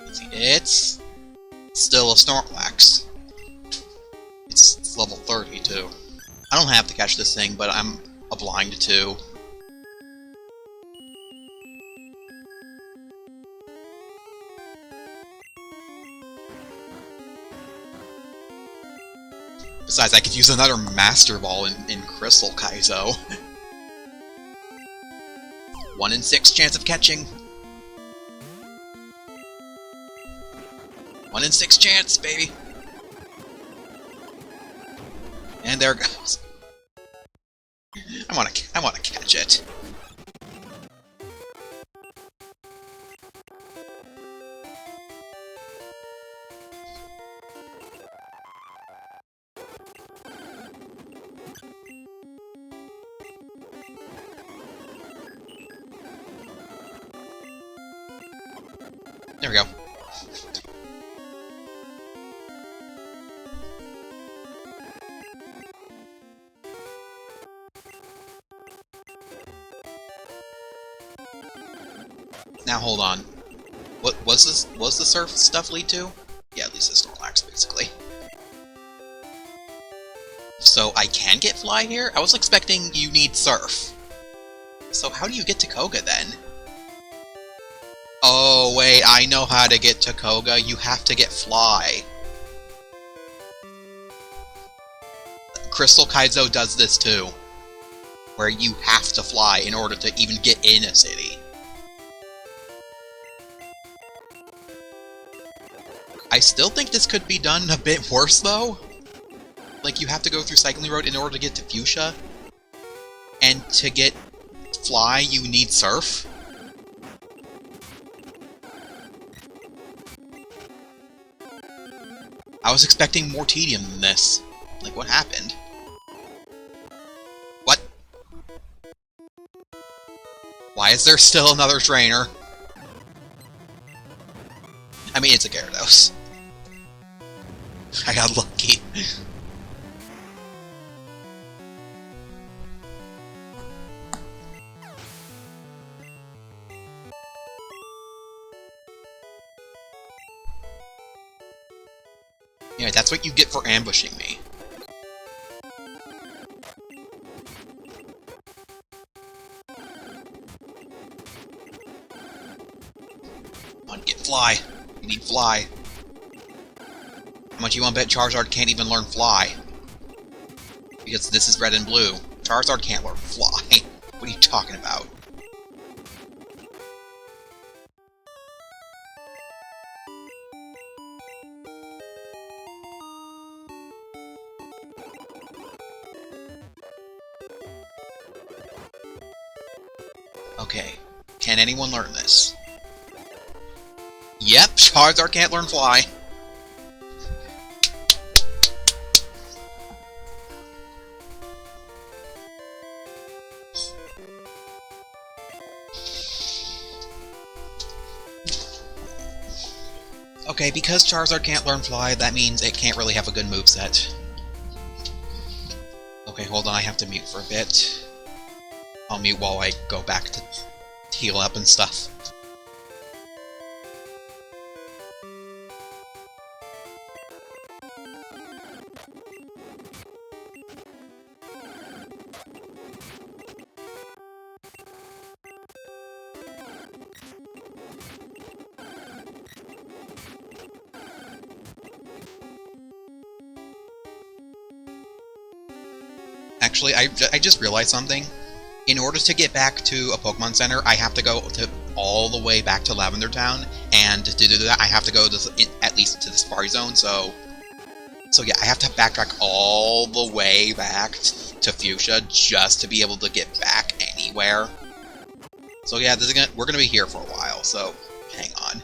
Let's see. It's still a Snorlax. It's level 30 too. I don't have to catch this thing, but I'm obliged to. Besides, I could use another Master Ball in Crystal Kaizo. 1 in 6 chance of catching. 1 in 6 chance, baby. And there it goes. I wanna catch it. There we go. Now hold on. What was this? Was the surf stuff lead to? Yeah, at least it's Snorlax, basically. So I can get Fly here? I was expecting you need Surf. So how do you get to Koga then? Oh wait, I know how to get to Koga. You have to get Fly. Crystal Kaizo does this too. Where you have to fly in order to even get in a city. I still think this could be done a bit worse, though. Like, you have to go through Cycling Road in order to get to Fuchsia. And to get Fly, you need Surf. I was expecting more tedium than this. Like, what happened? What? Why is there still another trainer? I mean, it's a Gyarados. I got lucky. Yeah, that's what you get for ambushing me. Come on, get Fly. You need Fly. How much you want to bet Charizard can't even learn Fly? Because this is red and blue. Charizard can't learn Fly. What are you talking about? Okay, can anyone learn this? Yep, Charizard can't learn Fly. Okay, because Charizard can't learn Fly, that means it can't really have a good moveset. Okay, hold on, I have to mute for a bit. I'll mute while I go back to heal up and stuff. Actually, I just realized something. In order to get back to a Pokemon Center, I have to go all the way back to Lavender Town, and to do that, I have to go to at least to the Safari Zone. So yeah, I have to backtrack all the way back to Fuchsia just to be able to get back anywhere. So yeah, we're gonna be here for a while. So hang on.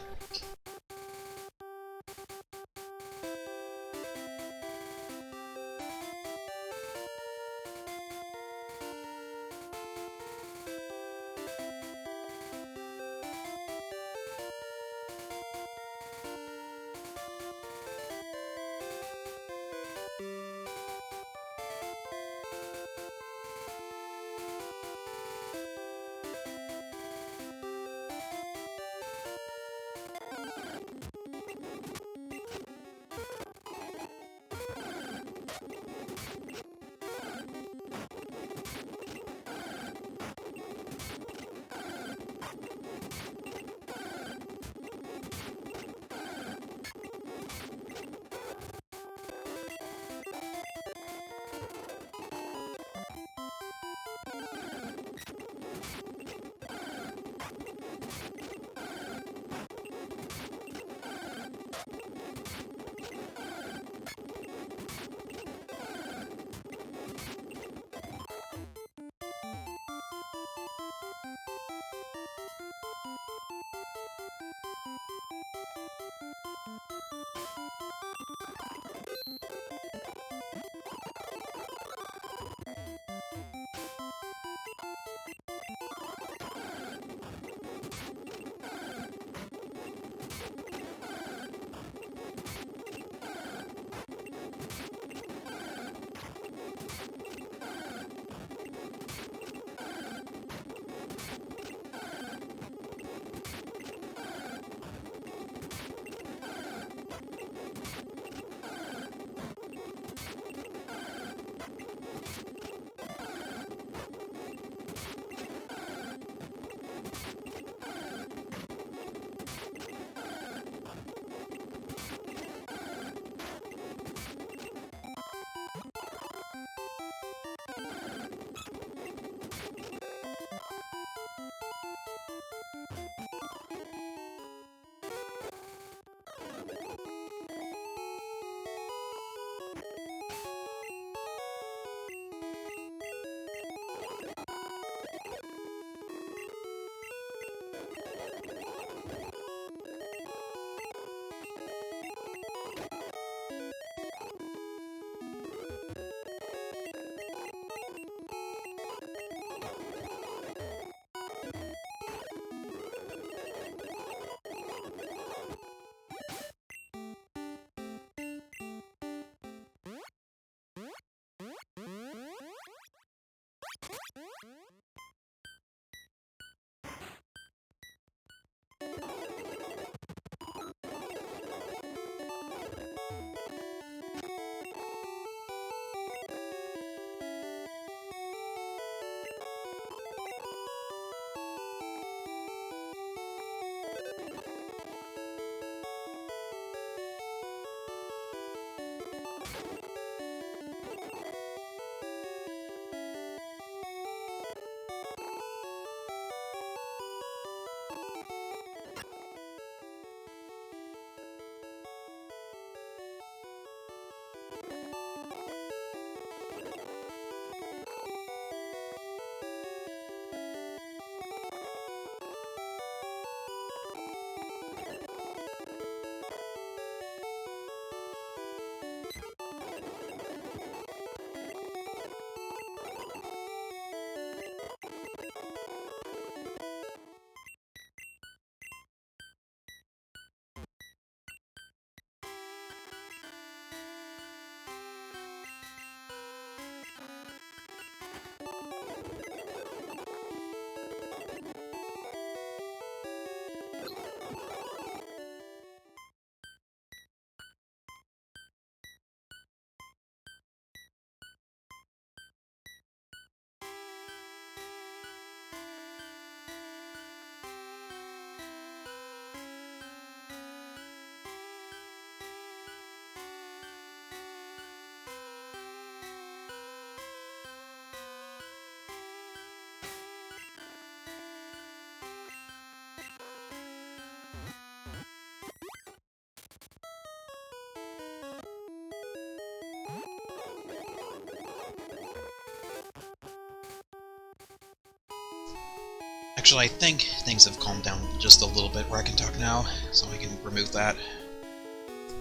Actually, I think things have calmed down just a little bit where I can talk now, so I can remove that.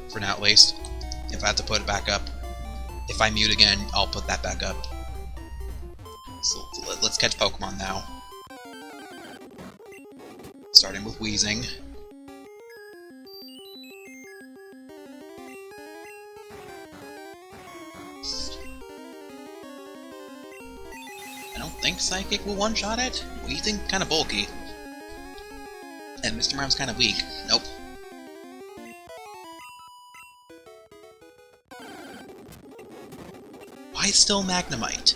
For now, at least. If I have to put it back up. If I mute again, I'll put that back up. So let's catch Pokemon now. Starting with Wheezing. I don't think Psychic will one-shot it. Wheezing kind of bulky. And Mr. Mim's kind of weak. Nope. Why still Magnemite?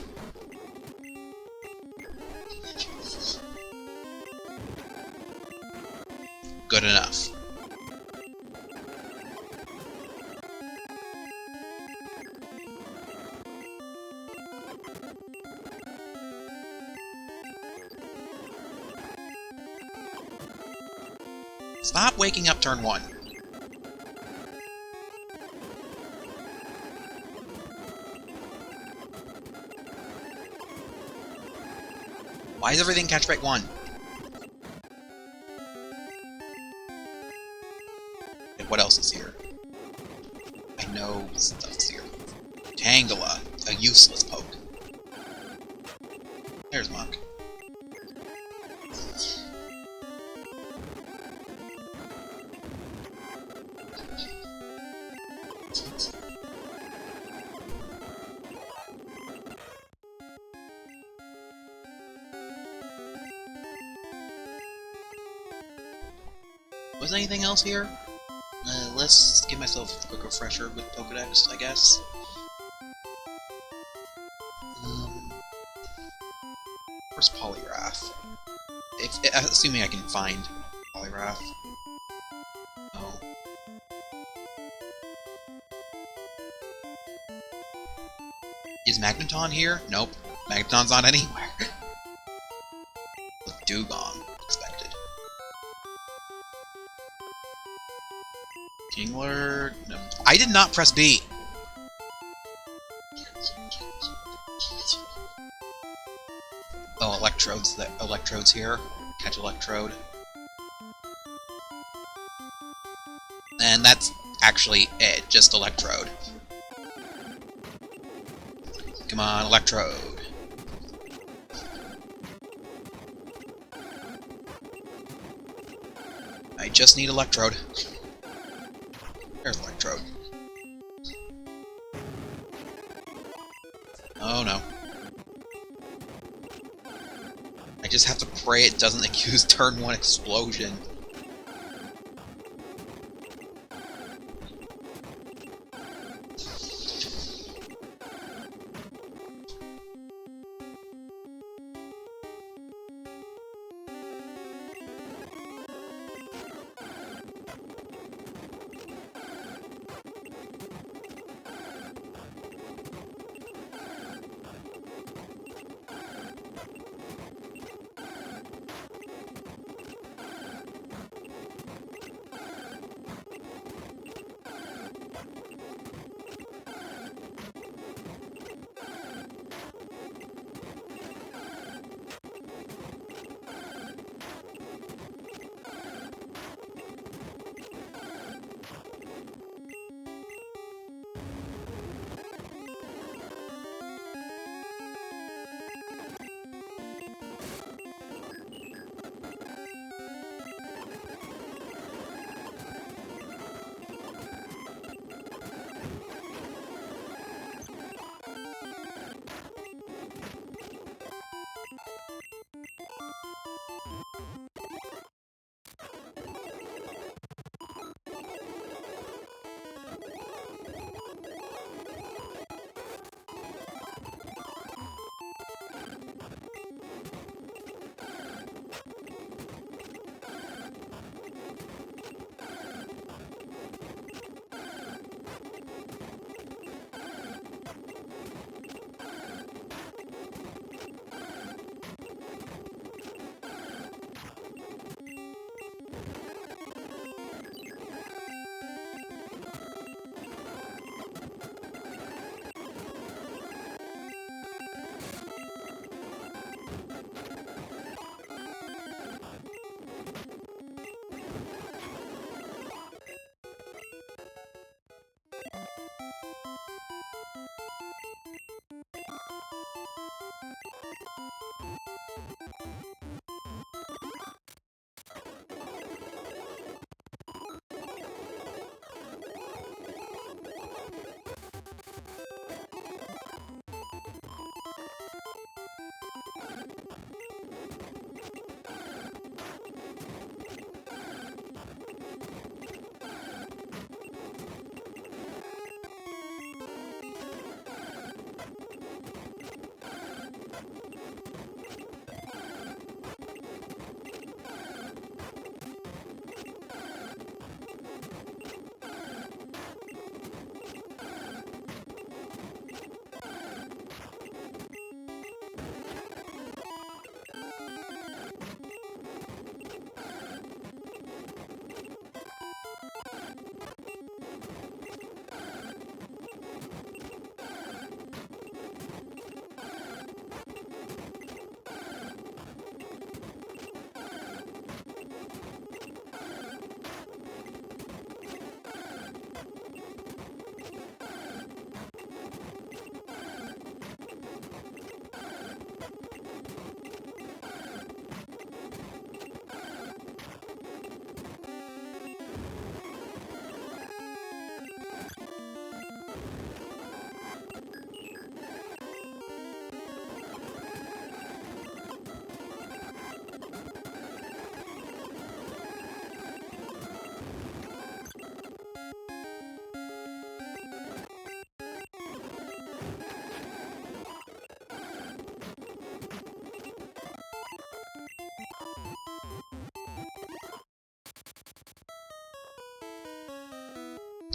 Good enough. Stop waking up turn 1. Why is everything catch rate 1? Okay, what else is here? I know stuff's here. Tangela, a useless poke. There's Muck. Was anything else here? Let's give myself a quick refresher with Pokedex, I guess. Where's Poliwrath? Assuming I can find Poliwrath. Oh. Is Magneton here? Nope. Magneton's not anywhere. With Dugong, expected. Kingler... No. I did not press B! Oh, Electrode's here. Catch Electrode. And that's actually it, just Electrode. Come on, Electrode. I just need Electrode. There's Electrode. Oh no. I just have to pray it doesn't use turn 1 explosion.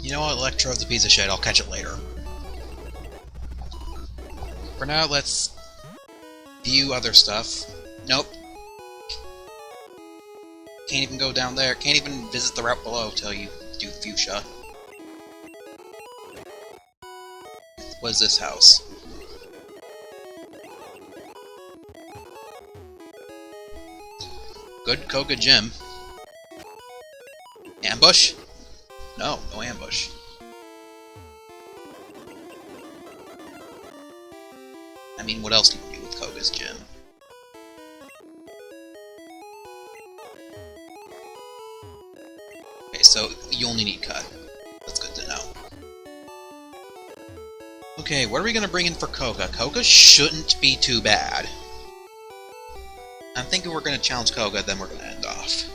You know what, Electro's a piece of shit, I'll catch it later. For now, let's view other stuff. Nope. Can't even go down there, can't even visit the route below till you do Fuchsia. What is this house? Good Koga Gym. Ambush? No, no ambush. I mean, what else can you do with Koga's Gym? Okay, so you only need cut. That's good to know. Okay, what are we gonna bring in for Koga? Koga shouldn't be too bad. I'm thinking we're gonna challenge Koga, then we're gonna end off.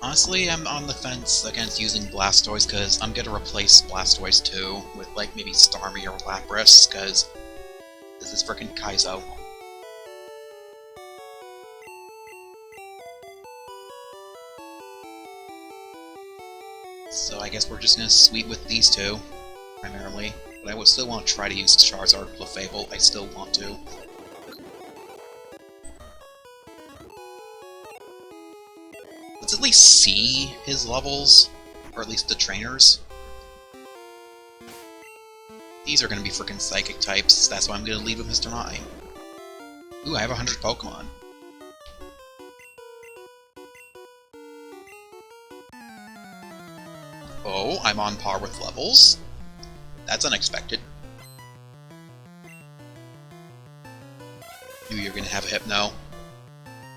Honestly, I'm on the fence against using Blastoise, because I'm gonna replace Blastoise 2 with, like, maybe Starmie or Lapras, because this is frickin' Kaizo. So I guess we're just gonna sweep with these two, primarily. But I would still want to try to use Charizard Clefable, I still want to. Let's at least see his levels, or at least the trainers. These are gonna be frickin' Psychic types, that's why I'm gonna leave with Mr. Mime. Ooh, I have 100 Pokemon. Oh, I'm on par with levels? That's unexpected. Knew you were gonna have a Hypno.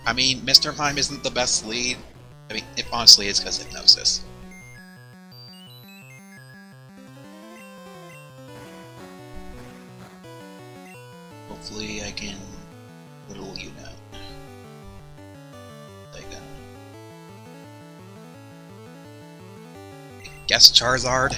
I mean, Mr. Mime isn't the best lead. I mean, it honestly is because Hypnosis. Hopefully I can whittle you down. Like that. I guess Charizard?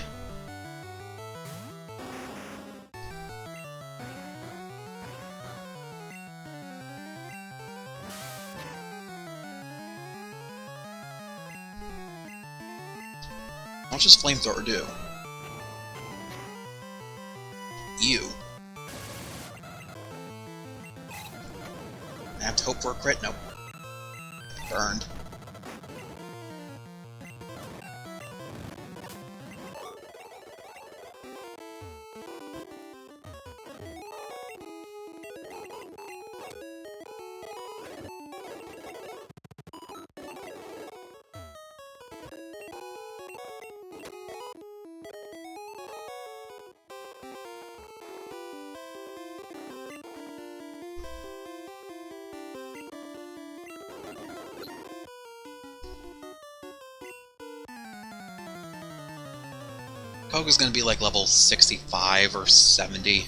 How much does Flamethrower do? You. I have to hope for a crit? Nope. Burned. Koga's gonna be like level 65 or 70.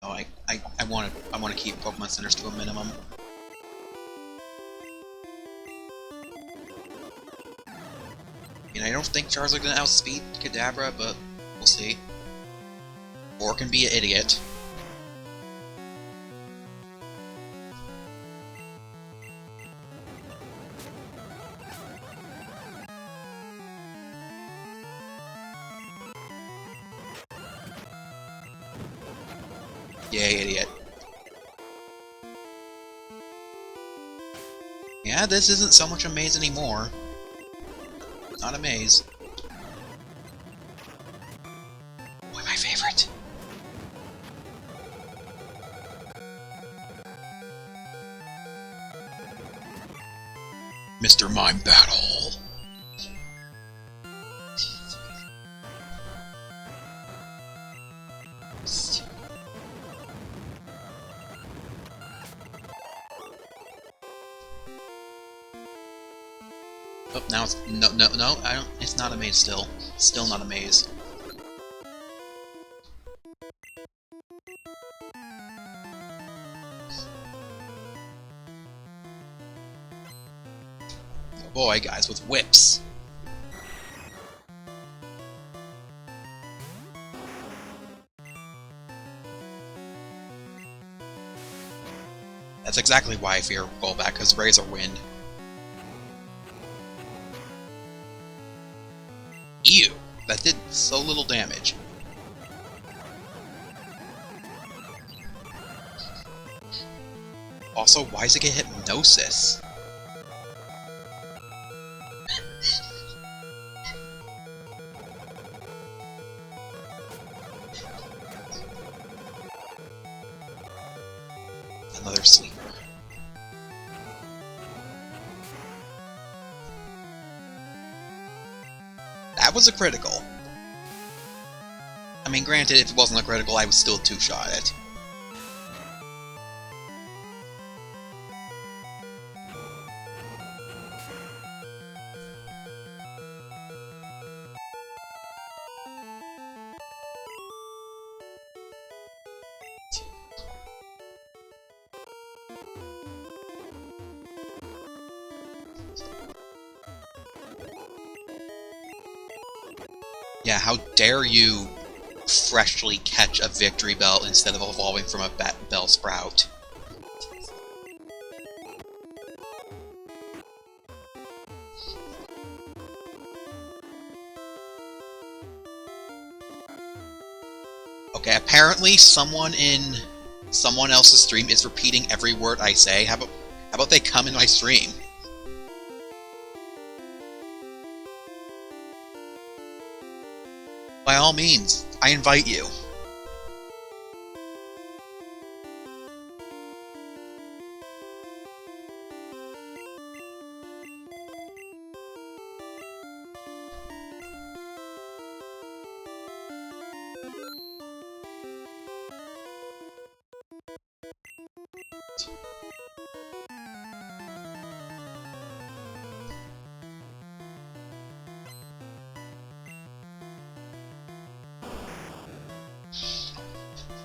Oh, I want to keep Pokemon Centers to a minimum. And I don't think Charizard's gonna outspeed Kadabra, but we'll see. Or can be an idiot. Yay, idiot. Yeah, this isn't so much a maze anymore. Not a maze. Boy, my favorite. Mr. Mime Battle. Oh, now it's no, I don't. It's not a maze still. Still not a maze. boy, guys with whips. That's exactly why I fear rollback, because Razor Wind. Ew, that did so little damage. Also, why does it get Hypnosis? Another sleeper. That was a critical. I mean, granted, if it wasn't a critical, I would still two-shot it. Yeah, how dare you freshly catch a Victory Bell instead of evolving from a Bell Sprout. Okay, apparently someone in someone else's stream is repeating every word I say. How about they come in my stream? By all means, I invite you.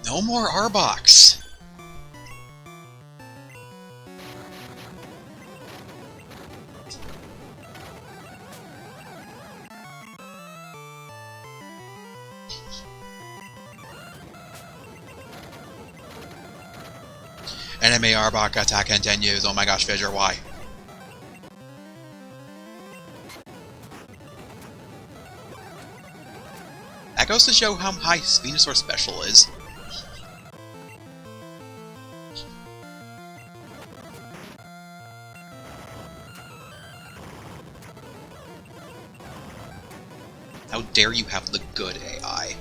No more Arbox! Enemy Arbok attack continues. Oh my gosh, Fissure, why? That goes to show how high Venusaur Special is. How dare you have the good AI?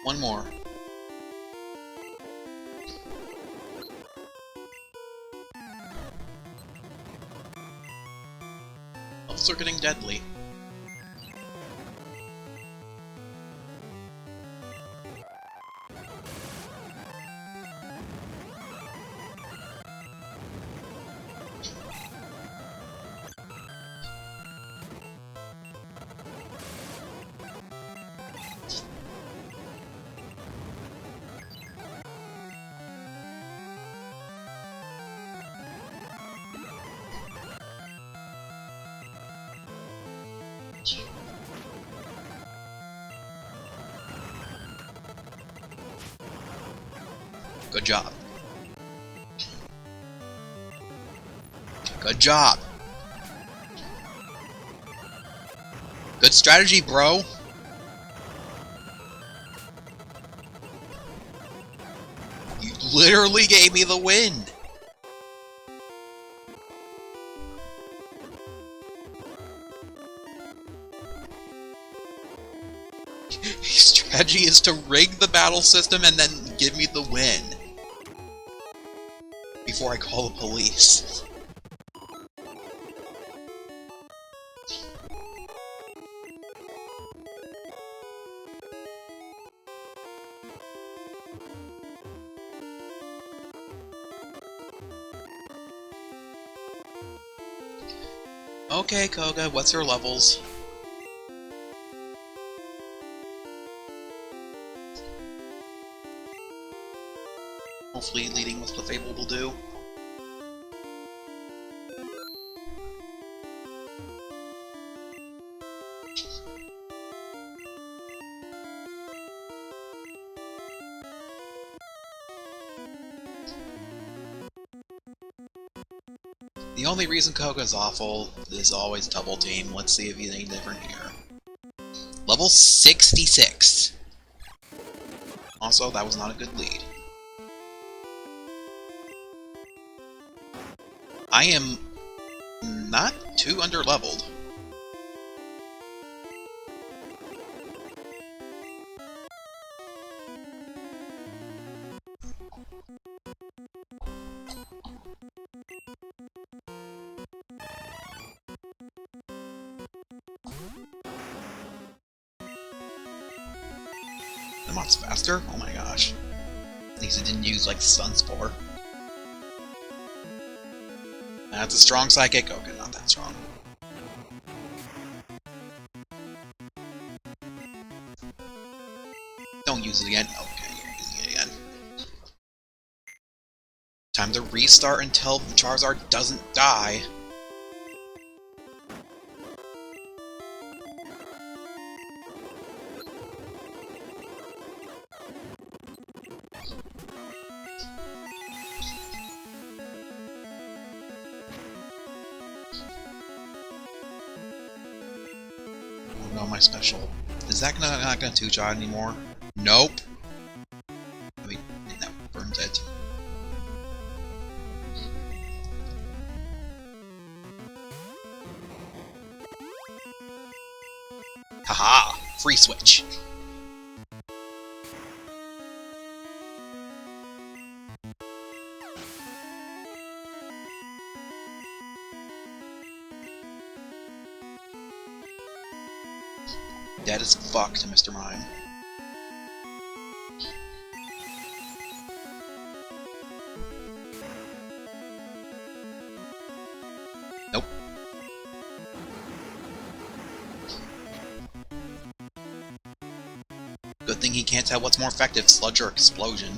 One more. Levels are getting deadly. Good job. Good job. Good strategy, bro. You literally gave me the win. His strategy is to rig the battle system and then give me the win. Before I call the police. Okay, Koga, what's your levels? Hopefully leading with what Fable will do. The only reason Koga's awful is always double team. Let's see if he's any different here. Level 66. Also, that was not a good lead. I am not too underleveled. The mod's faster? Oh my gosh. At least it didn't use, like, Sun Spore. That's a strong Psychic. Okay, not that strong. Don't use it again. Okay, you're using it again. Time to restart until Charizard doesn't die. No, my special. Is that not gonna 2-shot anymore? Nope. I mean, that burns it. Haha! Free switch. Dead as fuck to Mr. Mime. Nope. Good thing he can't tell what's more effective, Sludge or Explosion.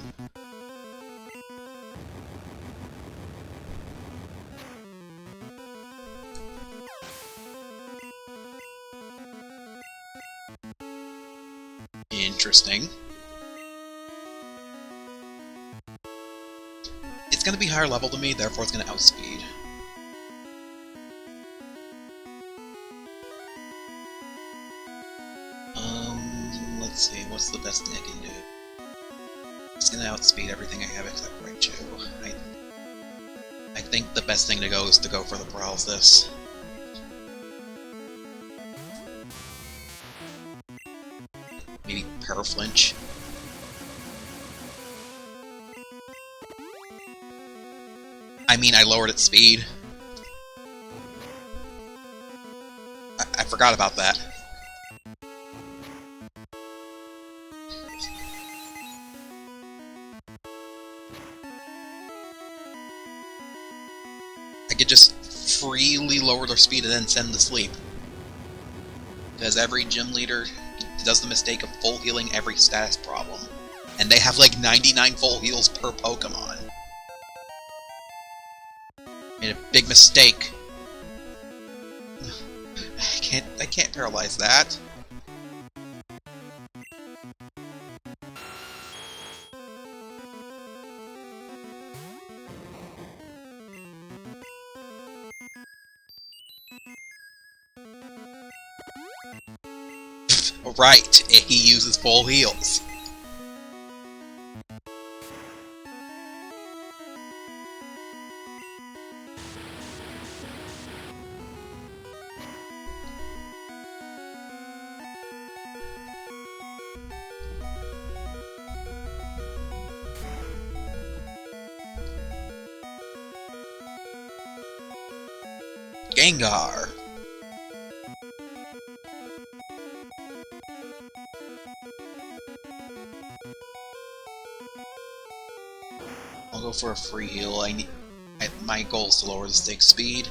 Interesting. It's gonna be higher level than me, therefore it's gonna outspeed. Let's see, what's the best thing I can do? It's gonna outspeed everything I have except Raichu. I think the best thing to go is to go for the paralysis. Maybe Paraflinch. I mean, I lowered its speed. I forgot about that. I could just freely lower their speed and then send them to sleep. Because every gym leader does the mistake of full healing every status problem. And they have like 99 full heals per Pokemon. Made a big mistake. I can't paralyze that. Right, he uses full heals. Gengar. I'll go for a free heal. My goal is to lower the stick speed.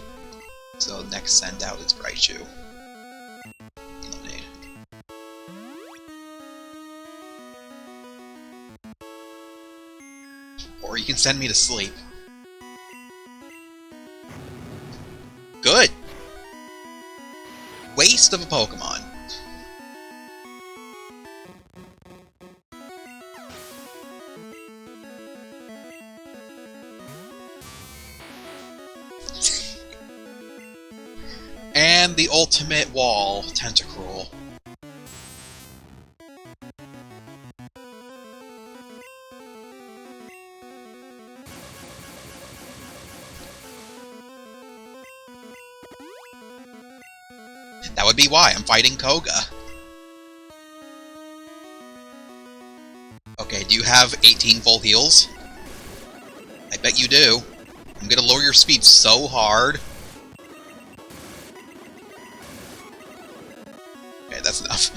So next send out is Raichu. Eliminate. Or you can send me to sleep. Good! Waste of a Pokemon. And the ultimate wall, Tentacruel. That would be why I'm fighting Koga. Okay, do you have 18 full heals? I bet you do. I'm gonna lower your speed so hard. Okay, that's enough.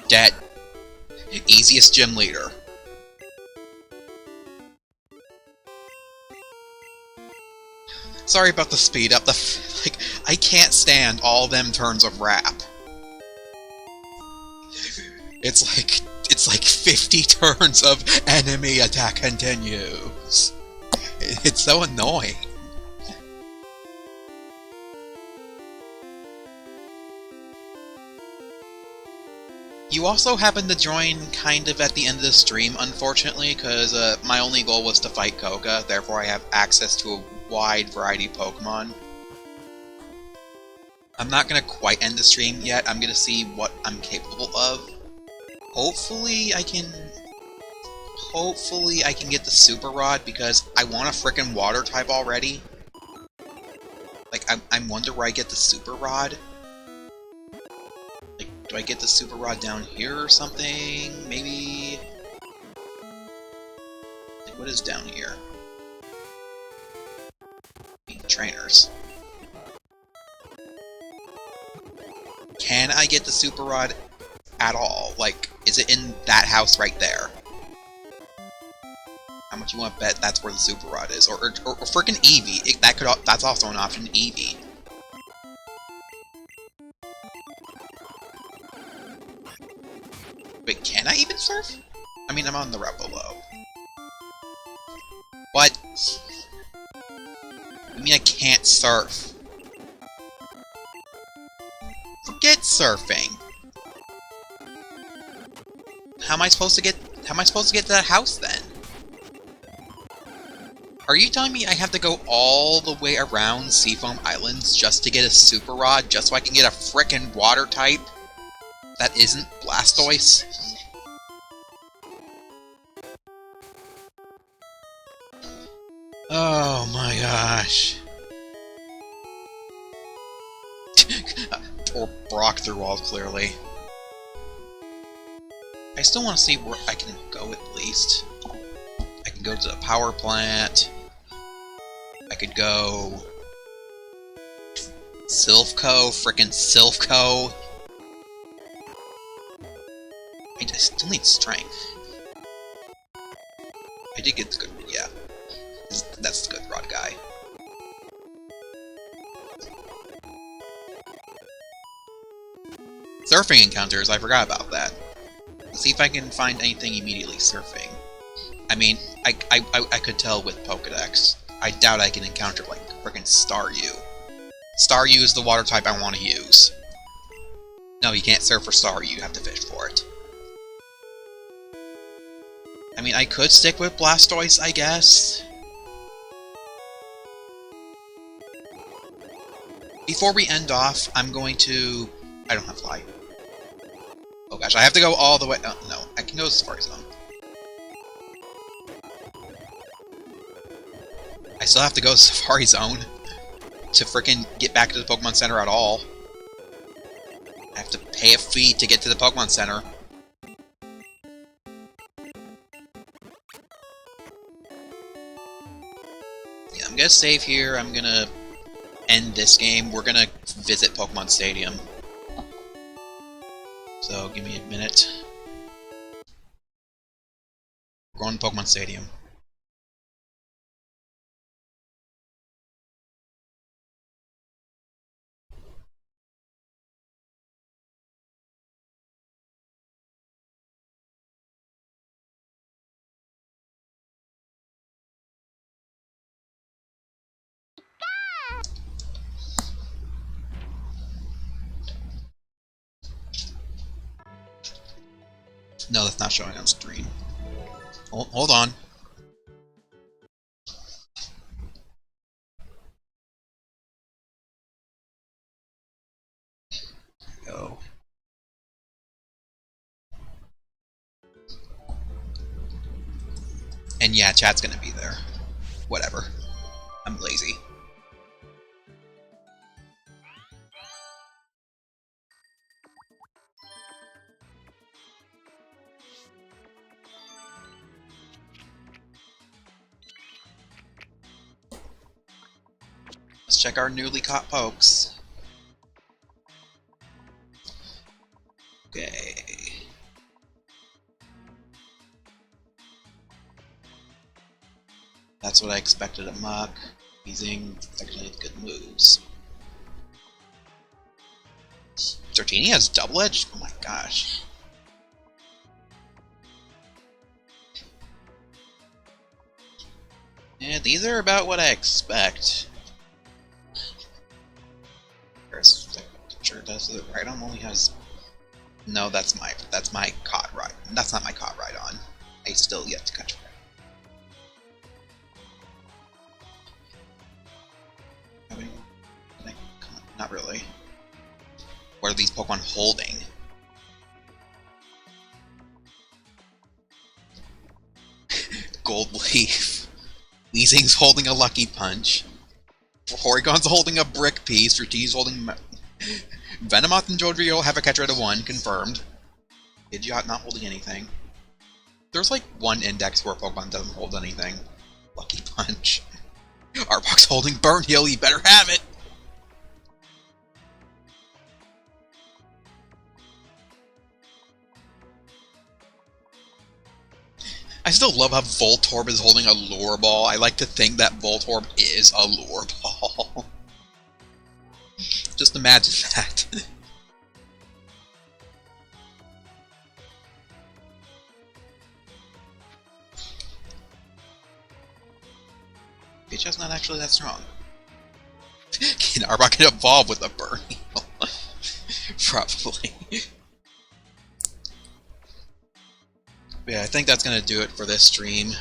Dead. Easiest gym leader. Sorry about the speed up. Like, I can't stand all them turns of rap. It's like 50 turns of enemy attack continues. It's so annoying. You also happened to join kind of at the end of the stream, unfortunately, because my only goal was to fight Koga, therefore I have access to a wide variety of Pokemon. I'm not going to quite end the stream yet, I'm going to see what I'm capable of. Hopefully I can get the Super Rod, because I want a frickin' Water type already. Like, I wonder where I get the Super Rod. Like, do I get the Super Rod down here or something? Maybe... Like, what is down here? Trainers. Can I get the Super Rod at all? Like, is it in that house right there? How much you want to bet that's where the Super Rod is? Or frickin' Eevee. That's also an option, Eevee. Wait, can I even surf? I mean, I'm on the route below. What? I mean, I can't surf. Forget surfing. How am I supposed to get to that house then? Are you telling me I have to go all the way around Seafoam Islands just to get a Super Rod, just so I can get a frickin' Water type that isn't Blastoise? Oh my gosh. Or Brock through walls, clearly. I still want to see where I can go at least. I can go to the power plant. I could go... Silphco, frickin' Silphco. I still need strength. I did get the good... yeah. That's the good rod guy. Surfing encounters, I forgot about that. Let's see if I can find anything immediately surfing. I mean, I could tell with Pokedex. I doubt I can encounter, like, frickin' Staryu. Staryu is the water type I want to use. No, you can't surf for Staryu, you have to fish for it. I mean, I could stick with Blastoise, I guess. Before we end off, I'm going to... I don't have Fly. Oh gosh, I have to go all the way... oh, no, I can go to Safari Zone. I still have to go to Safari Zone to frickin' get back to the Pokemon Center at all. I have to pay a fee to get to the Pokemon Center. Yeah, I'm gonna save here, I'm gonna end this game. We're gonna visit Pokemon Stadium. So, give me a minute. We're going to Pokemon Stadium. No, that's not showing on stream. Hold on. Go. And yeah, chat's gonna be there. Whatever. I'm lazy. Let's check our newly caught pokes. Okay. That's what I expected of Muck. Using actually good moves. Dratini has double edge? Oh my gosh. Yeah, these are about what I expect. Sure does it. Rhydon only has. No, that's my caught ride. That's not my caught Rhydon. I still yet to catch Rhydon. Not really. What are these Pokemon holding? Gold Leaf. Weezing's holding a Lucky Punch. Porygon's holding a Brick Piece. Dratini's holding... Venomoth and Jolteon have a catch rate of 1, confirmed. Pidgeot not holding anything. There's like one index where Pokemon doesn't hold anything. Lucky Punch. Arbok's holding Burn Heal, you better have it! I still love how Voltorb is holding a Lure Ball. I like to think that Voltorb is a Lure Ball. Just imagine that. Pidgeot's not actually that strong. Can Arbok can evolve with a Burn Heal? Probably. Yeah, I think that's gonna do it for this stream.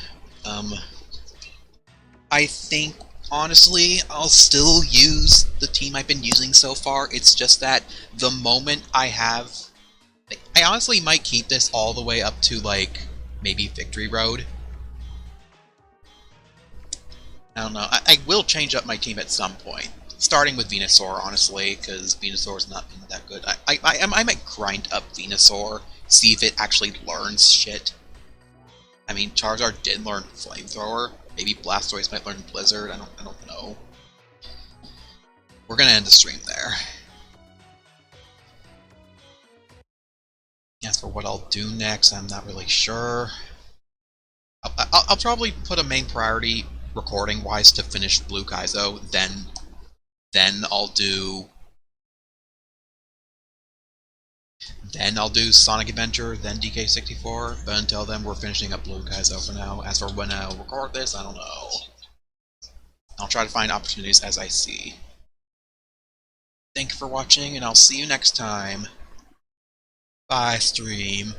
I think, honestly, I'll still use the team I've been using so far. It's just that the moment I have... I honestly might keep this all the way up to, like, maybe Victory Road. I don't know. I will change up my team at some point. Starting with Venusaur, honestly, because Venusaur's not been that good. I might grind up Venusaur, see if it actually learns shit. I mean, Charizard did learn Flamethrower. Maybe Blastoise might learn Blizzard. I don't know. We're gonna end the stream there. As for what I'll do next, I'm not really sure. I'll probably put a main priority recording-wise to finish Blue Kaizo. Then I'll do Sonic Adventure, then DK64, but until then we're finishing up Blue Kaizo for now. As for when I'll record this, I don't know. I'll try to find opportunities as I see. Thank you for watching, and I'll see you next time. Bye, stream.